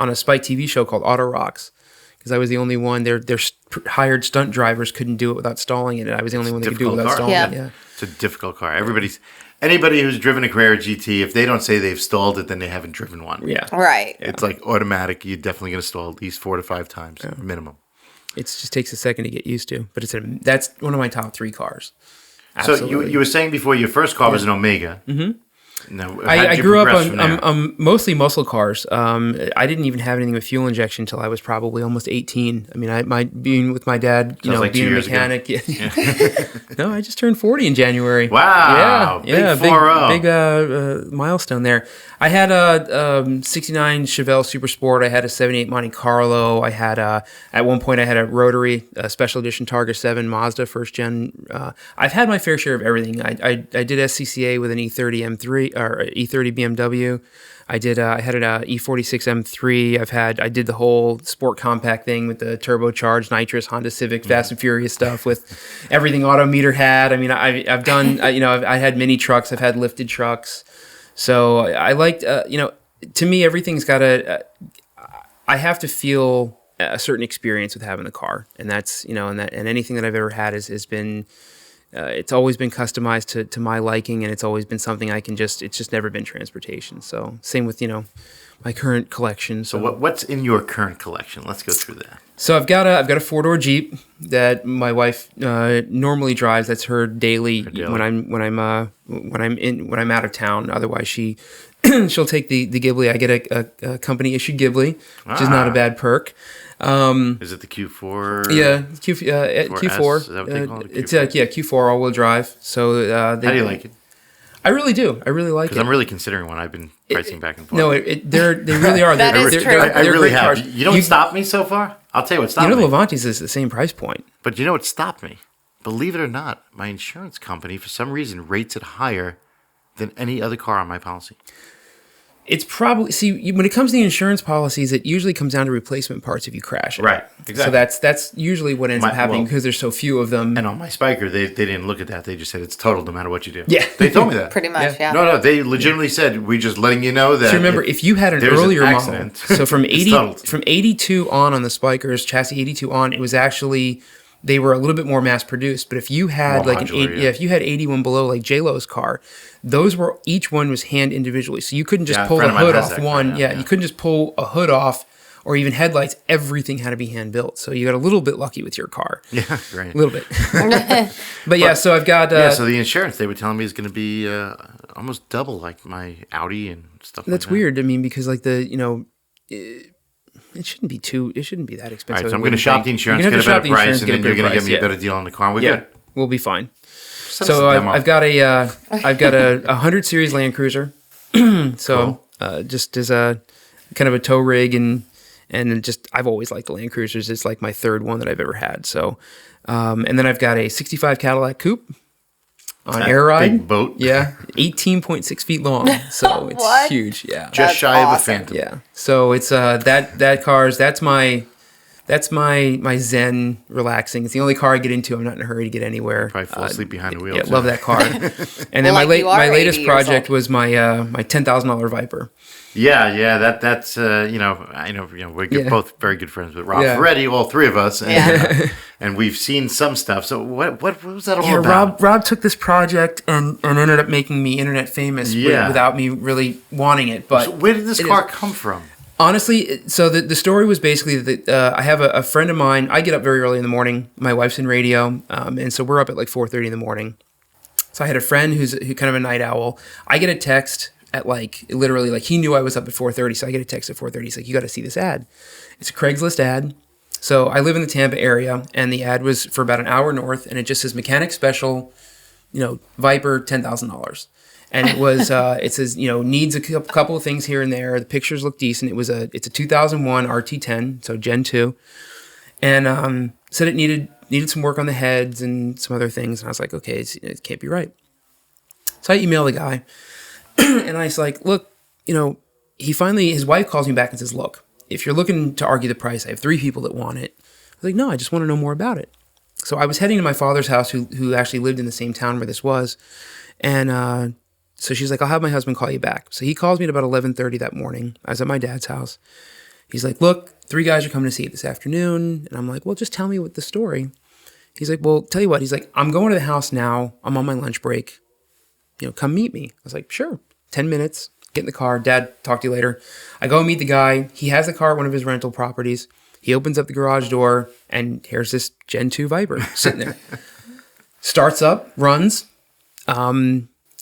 a Spike TV show called Auto Rocks because I was the only one. Their hired stunt drivers couldn't do it without stalling it, and I was the only one that could do it without Difficult stalling car. it. Yeah. It's a difficult car. Anybody who's driven a Carrera GT, if they don't say they've stalled it, then they haven't driven one. Yeah. Right. It's like automatic. You're definitely going to stall at least 4 to 5 times minimum. It just takes a second to get used to, but that's one of my top 3 cars. So Absolutely. you were saying before your first car was an Omega. Mm-hmm. Now, I grew up on mostly muscle cars. I didn't even have anything with fuel injection until I was probably almost 18. I mean, being with my dad, Sounds like 2 being a years ago. mechanic. Yeah. No, I just turned 40 in January. Wow, Yeah, big 4-0. big milestone there. I had a 69 Chevelle Super Sport. I had a 78 Monte Carlo. I had at one point I had a rotary special edition Targa 7 Mazda first gen. I've had my fair share of everything. I did SCCA with an E30 M3 or E30 BMW. I had an E46 M3. I did the whole sport compact thing with the turbocharged nitrous Honda Civic Fast and Furious stuff with everything Autometer had. I mean, I've done, I had mini trucks. I've had lifted trucks. So I liked, to me, everything's got I have to feel a certain experience with having the car. And that's, and anything that I've ever had has been, it's always been customized to my liking, and it's always been something it's just never been transportation. So same with, my current collection. So what's in your current collection? Let's go through that. So I've got a 4-door Jeep that my wife normally drives. That's her daily when I'm out of town. Otherwise, she'll take the Ghibli. I get a company issued Ghibli, which is not a bad perk. Is it the Q4? Yeah, Q4. Q4. Is that what they call it? It's Q4 all-wheel drive. So How do you like it? I really do. I really like it. Because I'm really considering one. I've been pricing back and forth. No, they really are. That is true. I they're really great have. cars. You know what stopped me so far? I'll tell you what stopped The me. Levantes is the same price point. But you know what stopped me? Believe it or not, my insurance company, for some reason, rates it higher than any other car on my policy. It's probably when it comes to the insurance policies, it usually comes down to replacement parts if you crash it. Right, exactly. So that's usually what ends up happening because there's so few of them. And on my Spiker, they didn't look at that. They just said it's total no matter what you do. Yeah. They told me that. Pretty much, yeah. No, they legitimately said, we're just letting you know that. So remember, if you had an there's earlier an model, accident, so from totaled. from 82 on the Spikers, chassis 82 on, it was actually, they were a little bit more mass produced. But if you had More like modular, if you had 81 below, like J-Lo's car, those were, each one was hand individually. So you couldn't just pull the friend of mine hood has off that one. car now, You couldn't just pull a hood off or even headlights. Everything had to be hand built. So you got a little bit lucky with your car. Yeah, great. A little bit. But yeah, so I've got... so the insurance, they were telling me, is going to be almost double like my Audi and stuff that's like that. weird. I mean, because like it shouldn't be that All expensive. right, so I I'm going to wouldn't shop think. the insurance, You're get gonna a have to better shop the price, and then you're going to get me a better deal on the car, and we're good. We'll be fine. Send us So a demo. I've got a 100 series Land Cruiser. So just as a kind of a tow rig and just I've always liked the Land Cruisers. It's like my third one that I've ever had. So and then I've got a 65 Cadillac Coupe on That air ride. big boat. Yeah, 18.6 feet long. So it's What? huge. Yeah. Just That's shy of a awesome. Phantom. Yeah. So it's that car's that's my zen relaxing. It's the only car I get into. I'm not in a hurry to get anywhere. Probably fall asleep behind the wheel. Yeah, too. love that car. And then Well, like you are my 80 latest years project old. was my $10,000 Viper. Yeah, that's I know we're Yeah. both very good friends with Rob Yeah. Ferretti, all three of us, and, Yeah. and we've seen some stuff. So what was that all Yeah, about? Rob took this project and ended up making me internet famous Yeah. without me really wanting it. But So where did this it car is- come from? Honestly, so the story was basically that I have a friend of mine. I get up very early in the morning. My wife's in radio, and so we're up at like 4:30 in the morning. So I had a friend who's kind of a night owl. I get a text at like literally like he knew I was up at 4:30, so I get a text at 4:30. He's like, "You got to see this ad. It's a Craigslist ad." So I live in the Tampa area, and the ad was for about an hour north, and it just says mechanic special, Viper, $10,000. And it was, it says, needs a couple of things here and there. The pictures look decent. It's a 2001 RT10, so Gen 2. And said it needed some work on the heads and some other things. And I was like, okay, it can't be right. So I emailed the guy. And I was like, look, his wife calls me back and says, look, if you're looking to argue the price, I have 3 people that want it. I was like, no, I just want to know more about it. So I was heading to my father's house, who actually lived in the same town where this was. And so she's like, I'll have my husband call you back. So he calls me at about 11:30 that morning. I was at my dad's house. He's like, look, 3 guys are coming to see it this afternoon. And I'm like, well, just tell me what the story. He's like, well, tell you what. He's like, I'm going to the house now. I'm on my lunch break. Come meet me. I was like, sure. 10 minutes. Get in the car. Dad, talk to you later. I go meet the guy. He has the car at one of his rental properties. He opens up the garage door, and here's this Gen 2 Viper sitting there. Starts up, runs.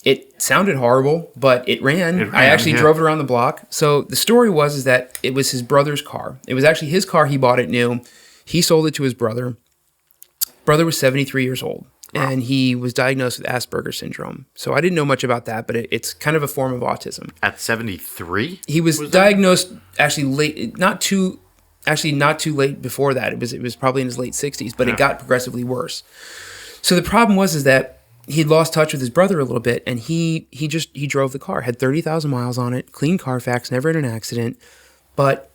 It sounded horrible, but it ran. I actually drove it around the block. So the story is that it was his brother's car. It was actually his car. He bought it new. He sold it to his brother. Brother was 73 years old, and he was diagnosed with Asperger's syndrome. So I didn't know much about that, but it's kind of a form of autism. At 73? He was diagnosed actually late, not too late before that. It was probably in his late 60s, but it got progressively worse. So the problem was that he'd lost touch with his brother a little bit, and he drove the car, had 30,000 miles on it, clean Carfax, never had an accident, but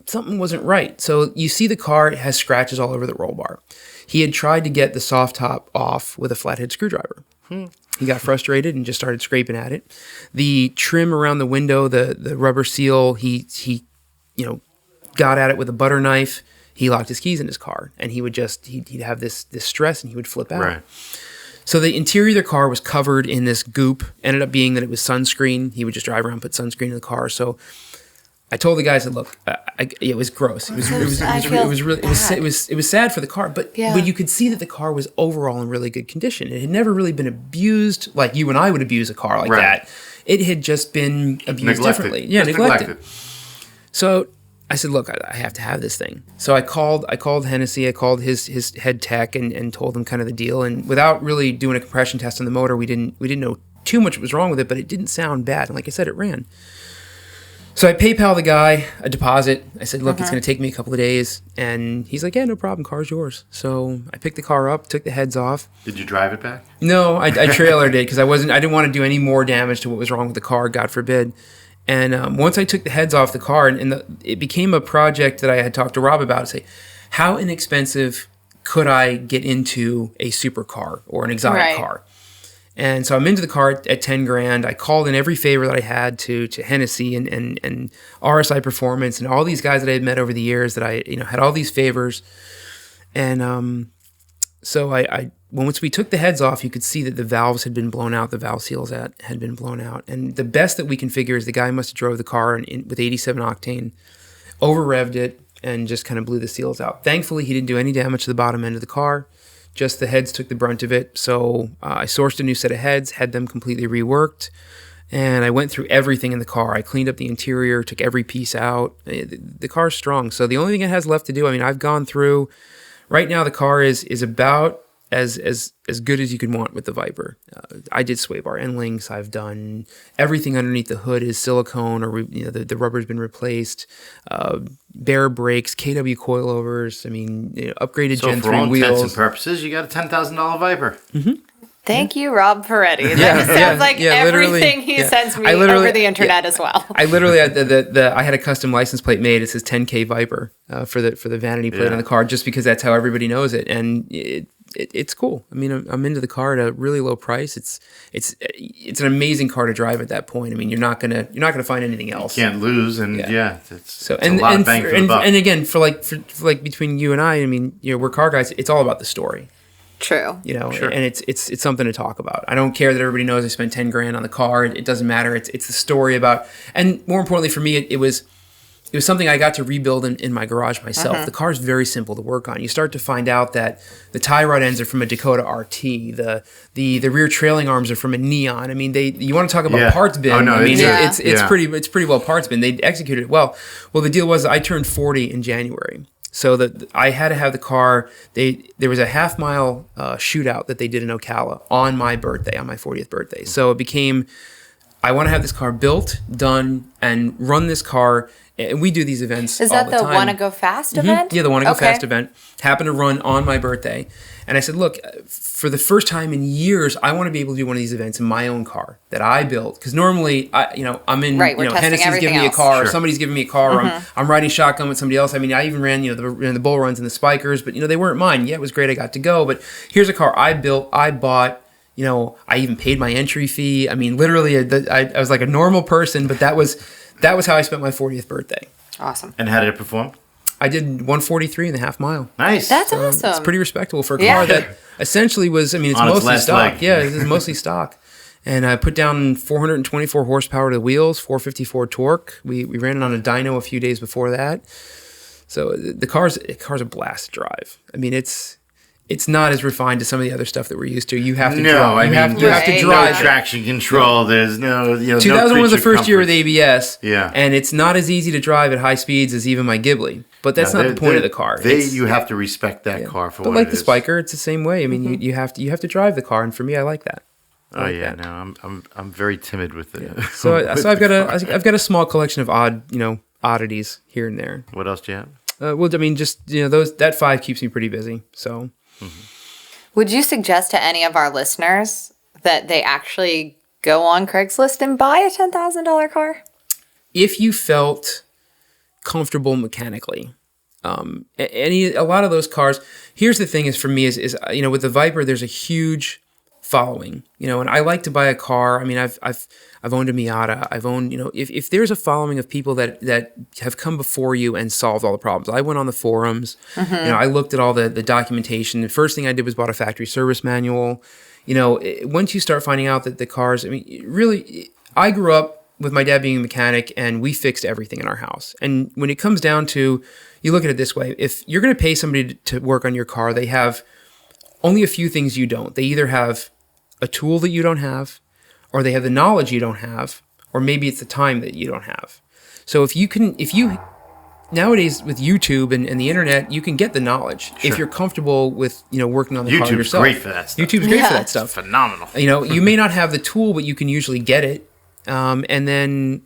something wasn't right. So you see the car has scratches all over the roll bar. He had tried to get the soft top off with a flathead screwdriver. He got frustrated and just started scraping at it. The trim around the window, the rubber seal, he got at it with a butter knife. He locked his keys in his car, and he'd have this stress, and he would flip out. Right. So the interior of the car was covered in this goop. Ended up being that it was sunscreen. He would just drive around, put sunscreen in the car. So I told the guy, I said, "Look, it was gross. It was sad for the car, but you could see that the car was overall in really good condition. It had never really been abused like you and I would abuse a car like that. It had just been abused differently. Yeah, neglected. So I said, look, I have to have this thing. So I called Hennessy. I called his head tech and told him kind of the deal. And without really doing a compression test on the motor, we didn't know too much what was wrong with it, but it didn't sound bad. And like I said, it ran. So I PayPal the guy a deposit. I said, look, it's going to take me a couple of days. And he's like, yeah, no problem. Car's yours. So I picked the car up, took the heads off. Did you drive it back? No, I trailered it because I didn't want to do any more damage to what was wrong with the car, God forbid. And once I took the heads off the car, it became a project that I had talked to Rob about to say, how inexpensive could I get into a supercar or an exotic car? And so I'm into the car at 10 grand. I called in every favor that I had to Hennessy and RSI Performance and all these guys that I had met over the years that I had all these favors. And so I once we took the heads off, you could see that the valves had been blown out. The valve seals had been blown out. And the best that we can figure is the guy must have drove the car with 87 octane, over-revved it, and just kind of blew the seals out. Thankfully, he didn't do any damage to the bottom end of the car. Just the heads took the brunt of it. So I sourced a new set of heads, had them completely reworked, and I went through everything in the car. I cleaned up the interior, took every piece out. The car's strong. So the only thing it has left to do, I've gone through. Right now, the car is about as good as you can want with the Viper. I did sway bar end links. I've done everything underneath the hood is silicone, or the rubber's been replaced. Bare brakes, KW coilovers. Upgraded Gen 3 wheels. So for all intents and purposes, you got a $10,000 Viper. Mm-hmm. Thank you, Rob Ferretti. That sounds like everything he sends me over the internet as well. I literally I had a custom license plate made. It says 10K Viper for the vanity plate on the car, just because that's how everybody knows it, and it's cool. I'm into the car at a really low price. It's an amazing car to drive at that point. You're not gonna find anything else. You can't lose, and it's a and lot of bang for the buck. And again, for between you and I, we're car guys. It's all about the story. True. Sure. And it's something to talk about. I don't care that everybody knows I spent 10 grand on the car. It doesn't matter. It's the story about, and more importantly for me, it was something I got to rebuild in my garage myself. The car is very simple to work on. You start to find out that the tie rod ends are from a Dakota RT. The rear trailing arms are from a Neon. You want to talk about parts bin. Oh, no, it's pretty well parts bin. They executed it well. Well, the deal was I turned 40 in January. So I had to have the car. There was a half-mile shootout that they did in Ocala on my birthday, on my 40th birthday. So it became, I want to have this car built, done, and run this car. And we do these events all the time. Is that the Wanna Go Fast event? Yeah, the Wanna Go Fast event. Happened to run on my birthday. And I said, look, for the first time in years, I want to be able to do one of these events in my own car that I built. Because normally, I'm in, Hennessy's giving me a car, or somebody's giving me a car, or I'm riding shotgun with somebody else. I even ran, the bull runs and the spikers, but, they weren't mine. Yeah, it was great. I got to go. But here's a car I built, I bought. I even paid my entry fee. Literally, I was like a normal person, but that was how I spent my 40th birthday. Awesome. And how did it perform? I did 143 and a half mile. Nice. That's awesome. It's pretty respectable for a car that essentially was, it's mostly stock. Leg. Yeah, it's mostly stock. And I put down 424 horsepower to the wheels, 454 torque. We ran it on a dyno a few days before that. So the car's a blast to drive. It's not as refined as some of the other stuff that we're used to. You have to drive. You have to drive. No traction control. There's no, 2001 was the first year with ABS. Yeah. And it's not as easy to drive at high speeds as even my Ghibli. But that's not the point of the car. You have to respect that car for what it is. But like the Spiker, it's the same way. You have to drive the car, and for me, I like that. I'm very timid with it. Yeah. So I've got a small collection of oddities here and there. What else do you have? That 5 keeps me pretty busy. So. Would you suggest to any of our listeners that they actually go on Craigslist and buy a $10,000 car? If you felt comfortable mechanically, a lot of those cars. Here's the thing: is for me is with the Viper, there's a huge following, and I like to buy a car. I've owned a Miata. I've owned, if there's a following of people that have come before you and solved all the problems. I went on the forums, I looked at all the documentation. The first thing I did was bought a factory service manual. Once you start finding out that the cars, really, I grew up with my dad being a mechanic, and we fixed everything in our house. And when it comes down to, you look at it this way: if you're going to pay somebody to work on your car, they have only a few things you don't. They either have a tool that you don't have, or they have the knowledge you don't have, or maybe it's the time that you don't have. So if you nowadays with YouTube and the internet, you can get the knowledge if you're comfortable with working on the car yourself. YouTube's great for that stuff. YouTube's great for that stuff. It's phenomenal. You may not have the tool, but you can usually get it. And then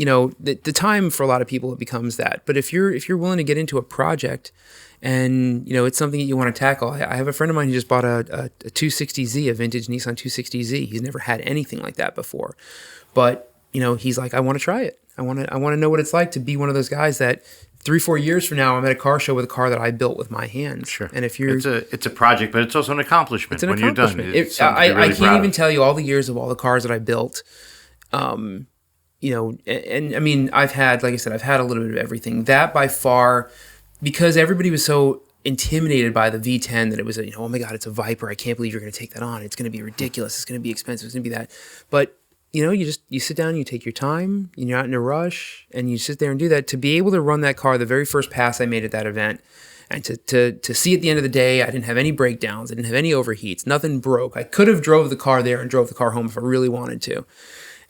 the time for a lot of people, it becomes that. But if you're willing to get into a project and, it's something that you want to tackle. I have a friend of mine who just bought a 260Z, a vintage Nissan 260Z. He's never had anything like that before. But, he's like, I want to try it. I want to know what it's like to be one of those guys that 3-4 years from now, I'm at a car show with a car that I built with my hands. Sure. And if you're, it's a project, but it's also an accomplishment. When you're done, it's something to be really I can't even tell you all the years of all the cars that I built. And I mean, I've had, like I said, I've had a little bit of everything. That by far, because everybody was so intimidated by the V10 that it was oh my God, it's a Viper. I can't believe you're going to take that on. It's going to be ridiculous. It's going to be expensive. It's going to be that. But you sit down, you take your time, you're not in a rush, and you sit there and do that. To be able to run that car, the very first pass I made at that event, and to see at the end of the day, I didn't have any breakdowns, I didn't have any overheats, nothing broke. I could have drove the car there and drove the car home if I really wanted to.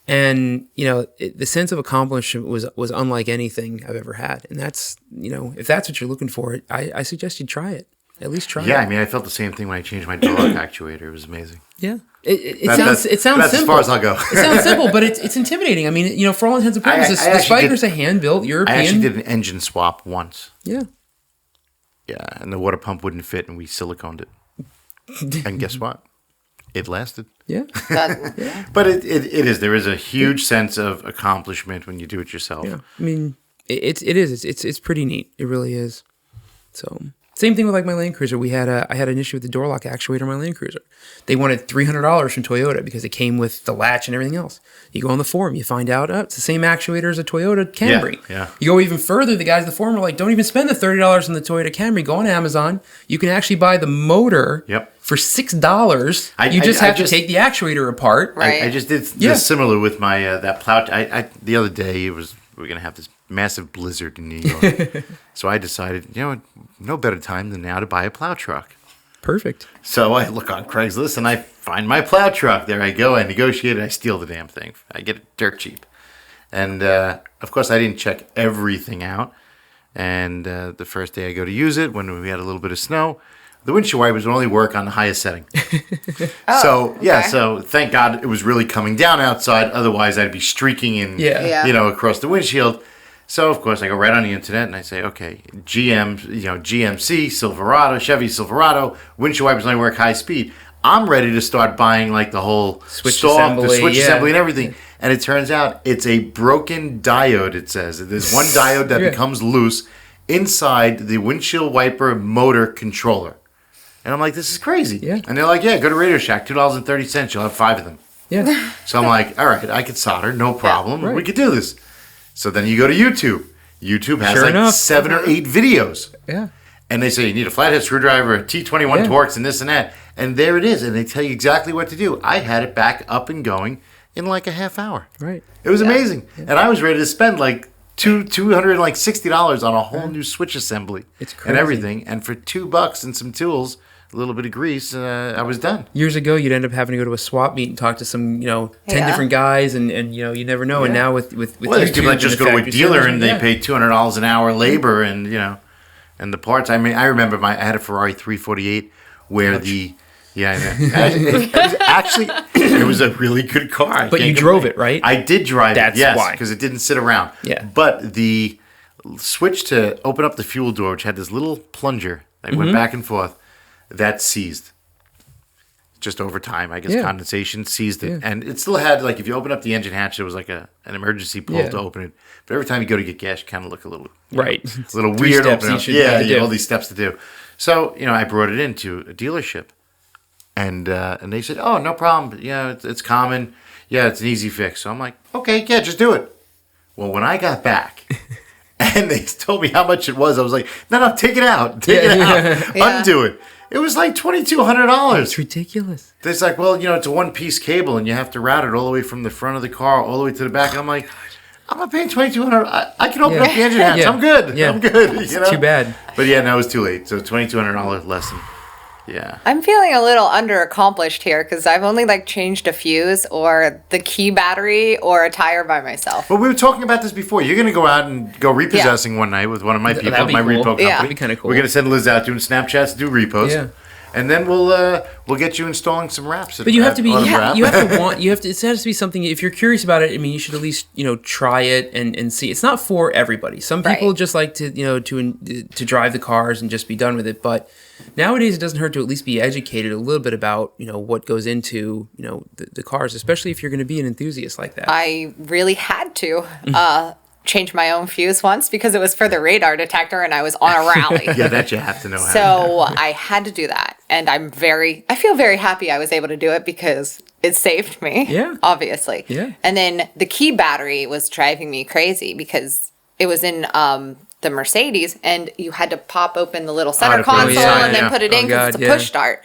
And, the sense of accomplishment was unlike anything I've ever had. And that's, if that's what you're looking for, I suggest you try it. At least try it. Yeah, I mean, I felt the same thing when I changed my door lock actuator. It was amazing. Yeah. It sounds that's simple. That's as far as I'll go. It sounds simple, but it's intimidating. I mean, for all intents and purposes, the Spiker's a hand-built European. I actually did an engine swap once. Yeah. Yeah, and the water pump wouldn't fit, and we siliconed it. And guess what? It lasted. Yeah. But it is. There is a huge sense of accomplishment when you do it yourself. Yeah. I mean, it is. It's pretty neat. It really is. So... Same thing with like my Land Cruiser. I had an issue with the door lock actuator on my Land Cruiser. They wanted $300 from Toyota because it came with the latch and everything else. You go on the forum, you find out it's the same actuator as a Toyota Camry. Yeah. You go even further. The guys at the forum are like, don't even spend the $30 on the Toyota Camry. Go on Amazon. You can actually buy the motor for $6. You just have to take the actuator apart. Right. I just did this similar with my that plow. The other day we were gonna have this massive blizzard in New York. So I decided, no better time than now to buy a plow truck. Perfect. So I look on Craigslist and I find my plow truck. There I go. I negotiate it. I steal the damn thing. I get it dirt cheap. And of course, I didn't check everything out. And the first day I go to use it, when we had a little bit of snow, the windshield wipers would only work on the highest setting. So thank God it was really coming down outside. Otherwise, I'd be streaking in, across the windshield. So, of course, I go right on the internet and I say, okay, GMC, Silverado, Chevy Silverado, windshield wipers only work high speed. I'm ready to start buying like the whole switch assembly and everything. And it turns out it's a broken diode, it says. There's one diode that becomes loose inside the windshield wiper motor controller. And I'm like, this is crazy. Yeah. And they're like, go to Radio Shack, $2.30. You'll have 5 of them. Yeah. So I'm like, all right, I could solder, no problem. Right. We could do this. So then you go to YouTube. YouTube has 7 or 8 videos. Yeah. And they say you need a flathead screwdriver, a T21 Torx, and this and that. And there it is. And they tell you exactly what to do. I had it back up and going in like a half hour. Right. It was amazing. Yeah. And I was ready to spend like $260 on a whole new switch assembly. It's crazy. And everything. And for $2 and some tools, a little bit of grease, I was done. Years ago, you'd end up having to go to a swap meet and talk to some, 10 different guys, and you never know. And now with there's people that just go to a dealer and they pay $200 an hour labor, and and the parts. I mean, I remember I had a Ferrari 348 where it was a really good car. But you drove it, right? I did drive it. Yes, why. because it didn't sit around. Yeah. But the switch to open up the fuel door, which had this little plunger that went back and forth, that seized. Just over time, I guess condensation seized it. And it still had, like, if you open up the engine hatch, there was like an emergency pull to open it. But every time you go to get gas, you kind of look a little right, a little weird opening up. You have all these steps to do. So, I brought it into a dealership. And they said, oh, no problem. Yeah, it's common. Yeah, it's an easy fix. So I'm like, okay, yeah, just do it. Well, when I got back and they told me how much it was, I was like, no, take it out. Take it out. Undo it. It was like $2,200. It's ridiculous. It's like, well, it's a one-piece cable, and you have to route it all the way from the front of the car all the way to the back. I'm like, I'm not paying $2,200. I can open up the engine hatch. I'm good. Yeah. I'm good. It's too bad. But no, it was too late. So $2,200 lesson. Yeah. I'm feeling a little underaccomplished here because I've only changed a fuse or the key battery or a tire by myself. But we were talking about this before. You're going to go out and go repossessing one night with one of my people, That'd be my cool. repo company. That'd be kind of cool. We're going to send Liz out doing Snapchats to do repos. Yeah. And then we'll get you installing some wraps. But you have to be, on a wrap. it has to be something, if you're curious about it, I mean, you should at least, try it and see. It's not for everybody. Some people Right. just like to, to drive the cars and just be done with it. But nowadays it doesn't hurt to at least be educated a little bit about, what goes into, the cars, especially if you're going to be an enthusiast like that. I really had to change my own fuse once because it was for the radar detector and I was on a rally. Yeah, that you have to know how. So I had to do that. And I feel very happy I was able to do it because it saved me. Yeah. Obviously. Yeah. And then the key battery was driving me crazy because it was in the Mercedes and you had to pop open the little center to put it console inside, and then yeah. put it in because it's a push start.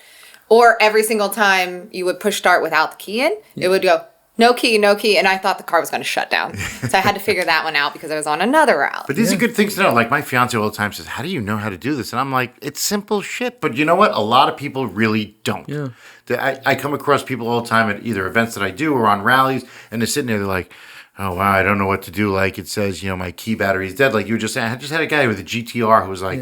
Or every single time you would push start without the key in, it would go, no key, and I thought the car was going to shut down. So I had to figure that one out because I was on another route. But these are good things to know. Like my fiance all the time says, how do you know how to do this? And I'm like, it's simple shit. But you know what? A lot of people really don't. Yeah. I come across people all the time at either events that I do or on rallies, and they're sitting there, they're like, oh, wow, I don't know what to do. Like it says, my key battery's dead. Like you were just saying, I just had a guy with a GTR who was like,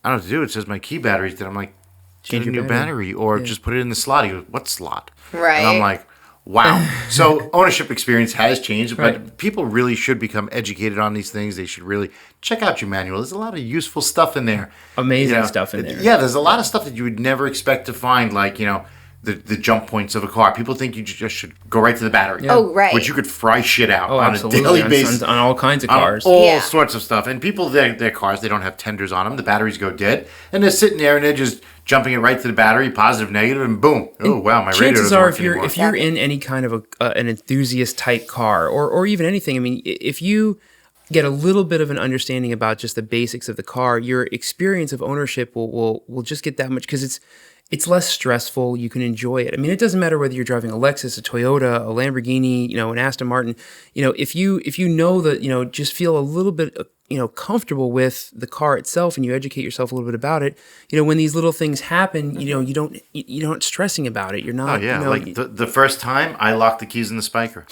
I don't know what to do. It says my key battery's dead. I'm like, Change get a your new battery. battery or just put it in the slot. He goes, what slot? Right. And I'm like, wow. So ownership experience has changed, but Right. people really should become educated on these things. They should really check out your manual. There's a lot of useful stuff in there. Amazing stuff in there. Yeah, there's a lot of stuff that you would never expect to find, like, the jump points of a car. People think you just should go right to the battery. Yeah. Oh, right. Which you could fry shit out Oh, on absolutely. a daily basis. On all kinds of On cars. all Yeah. sorts of stuff. And people, their cars, they don't have tenders on them. The batteries go dead. And they're sitting there and they're just jumping it right to the battery, positive, negative, and boom. Oh, wow, my radio Chances doesn't are, work anymore. if you're in any kind of an enthusiast type car, or even anything, I mean, if you get a little bit of an understanding about just the basics of the car, your experience of ownership will just get that much because it's less stressful. You can enjoy it. I mean, it doesn't matter whether you're driving a Lexus, a Toyota, a Lamborghini, an Aston Martin. If you know that, just feel a little bit, comfortable with the car itself, and you educate yourself a little bit about it. When these little things happen, you aren't stressing about it. You're not. Oh, yeah. Like the first time I locked the keys in the spiker,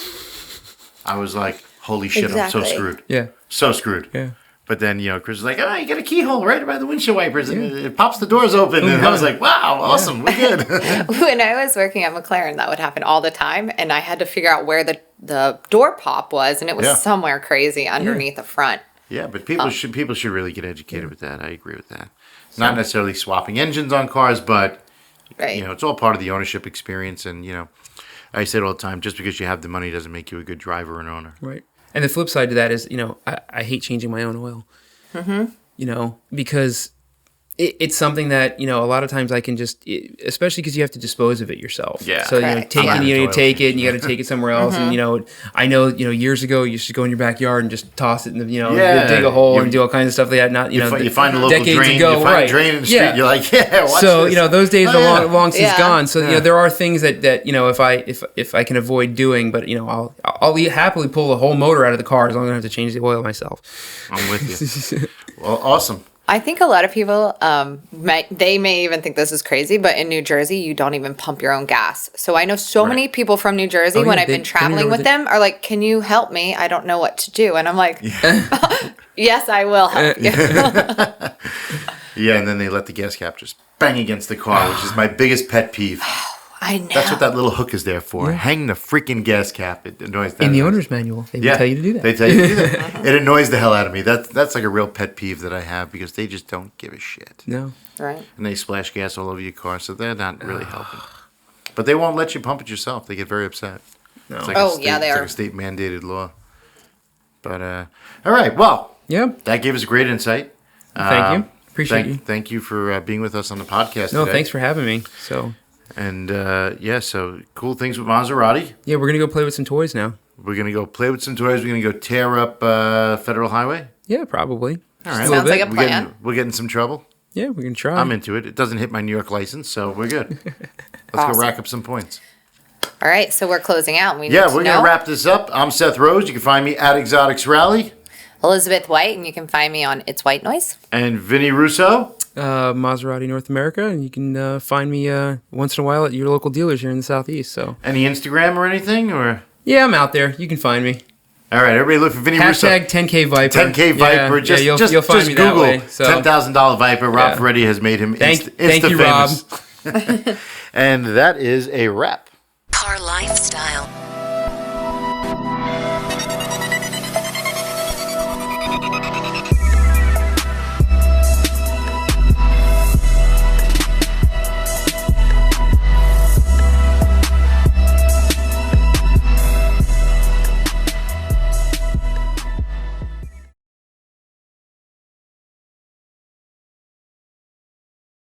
I was like, holy shit, I'm so Exactly. screwed. Yeah. So screwed. Yeah. But then, Chris was like, oh, you got a keyhole right by the windshield wipers, and it pops the doors open. And I was like, wow, awesome, we're good. When I was working at McLaren, that would happen all the time, and I had to figure out where the door pop was, and it was Yeah. somewhere crazy underneath the front. Yeah, but people should really get educated with that. I agree with that. Not necessarily swapping engines on cars, but Right. it's all part of the ownership experience. And I say it all the time: just because you have the money doesn't make you a good driver and owner. Right. And the flip side to that is, I hate changing my own oil. Mm-hmm. Because it's something that, a lot of times I can just, especially because you have to dispose of it yourself. Yeah. So, Correct. take I'm it, you out of take toilet it and you got to take it somewhere else. And, I know, years ago you used to go in your backyard and just toss it in the, Yeah. dig a hole You- and do all kinds of stuff like that. Not, You find a local decades drain. ago, You find right. a drain in the street. Yeah. You're like, yeah. Watch So this. those days Oh, are yeah. long since Yeah. gone. So Yeah. there are things that if I can avoid doing, but I'll happily pull the whole motor out of the car as long as I don't have to change the oil myself. I'm with you. Well, awesome. I think a lot of people, they may even think this is crazy, but in New Jersey, you don't even pump your own gas. So I know so many people from New Jersey, Oh, when yeah, I've they been don't even traveling know with them, are like, can you help me? I don't know what to do. And I'm like, yes, I will help you. Yeah, and then they let the gas cap just bang against the car, which is my biggest pet peeve. I know. That's what that little hook is there for. Hang the freaking gas cap. It annoys that. In the owner's manual, they will tell you to do that. They tell you to do that. It annoys the hell out of me. That's like a real pet peeve that I have because they just don't give a shit. No. Right. And they splash gas all over your car, so they're not really helping. But they won't let you pump it yourself. They get very upset. No. It's like Oh, yeah, they it's are. like a state mandated law. But all right, well, Yeah. that gave us great insight. Thank you. Appreciate you. Thank you for being with us on the podcast No, today. thanks for having me. So, And so cool things with Maserati. yeah, we're going to go play with some toys now. We're going to go play with some toys. We're going to go tear up Federal Highway. Yeah, probably. All right. Just little Sounds like bit. a We're plan. getting some trouble. Yeah, we're going to try. I'm into it. It doesn't hit my New York license, so we're good. Let's go Awesome. rack up some points. All right. So we're closing out. We need Yeah, to we're know going to wrap this up. I'm Seth Rose. You can find me at Exotics Rally. Elizabeth White, and you can find me on It's White Noise. And Vinny Russo. Maserati North America, and you can find me once in a while at your local dealers here in the Southeast. So, Any Instagram or anything? Or yeah, I'm out there. You can find me. all right, everybody look for Vinny Russo. Hashtag 10K Viper. 10K Viper. Yeah, you'll find me Google that way. So, $10,000 Viper. Rob Yeah. Ferretti has made him thank insta you, Rob. famous. And that is a wrap. Car lifestyle.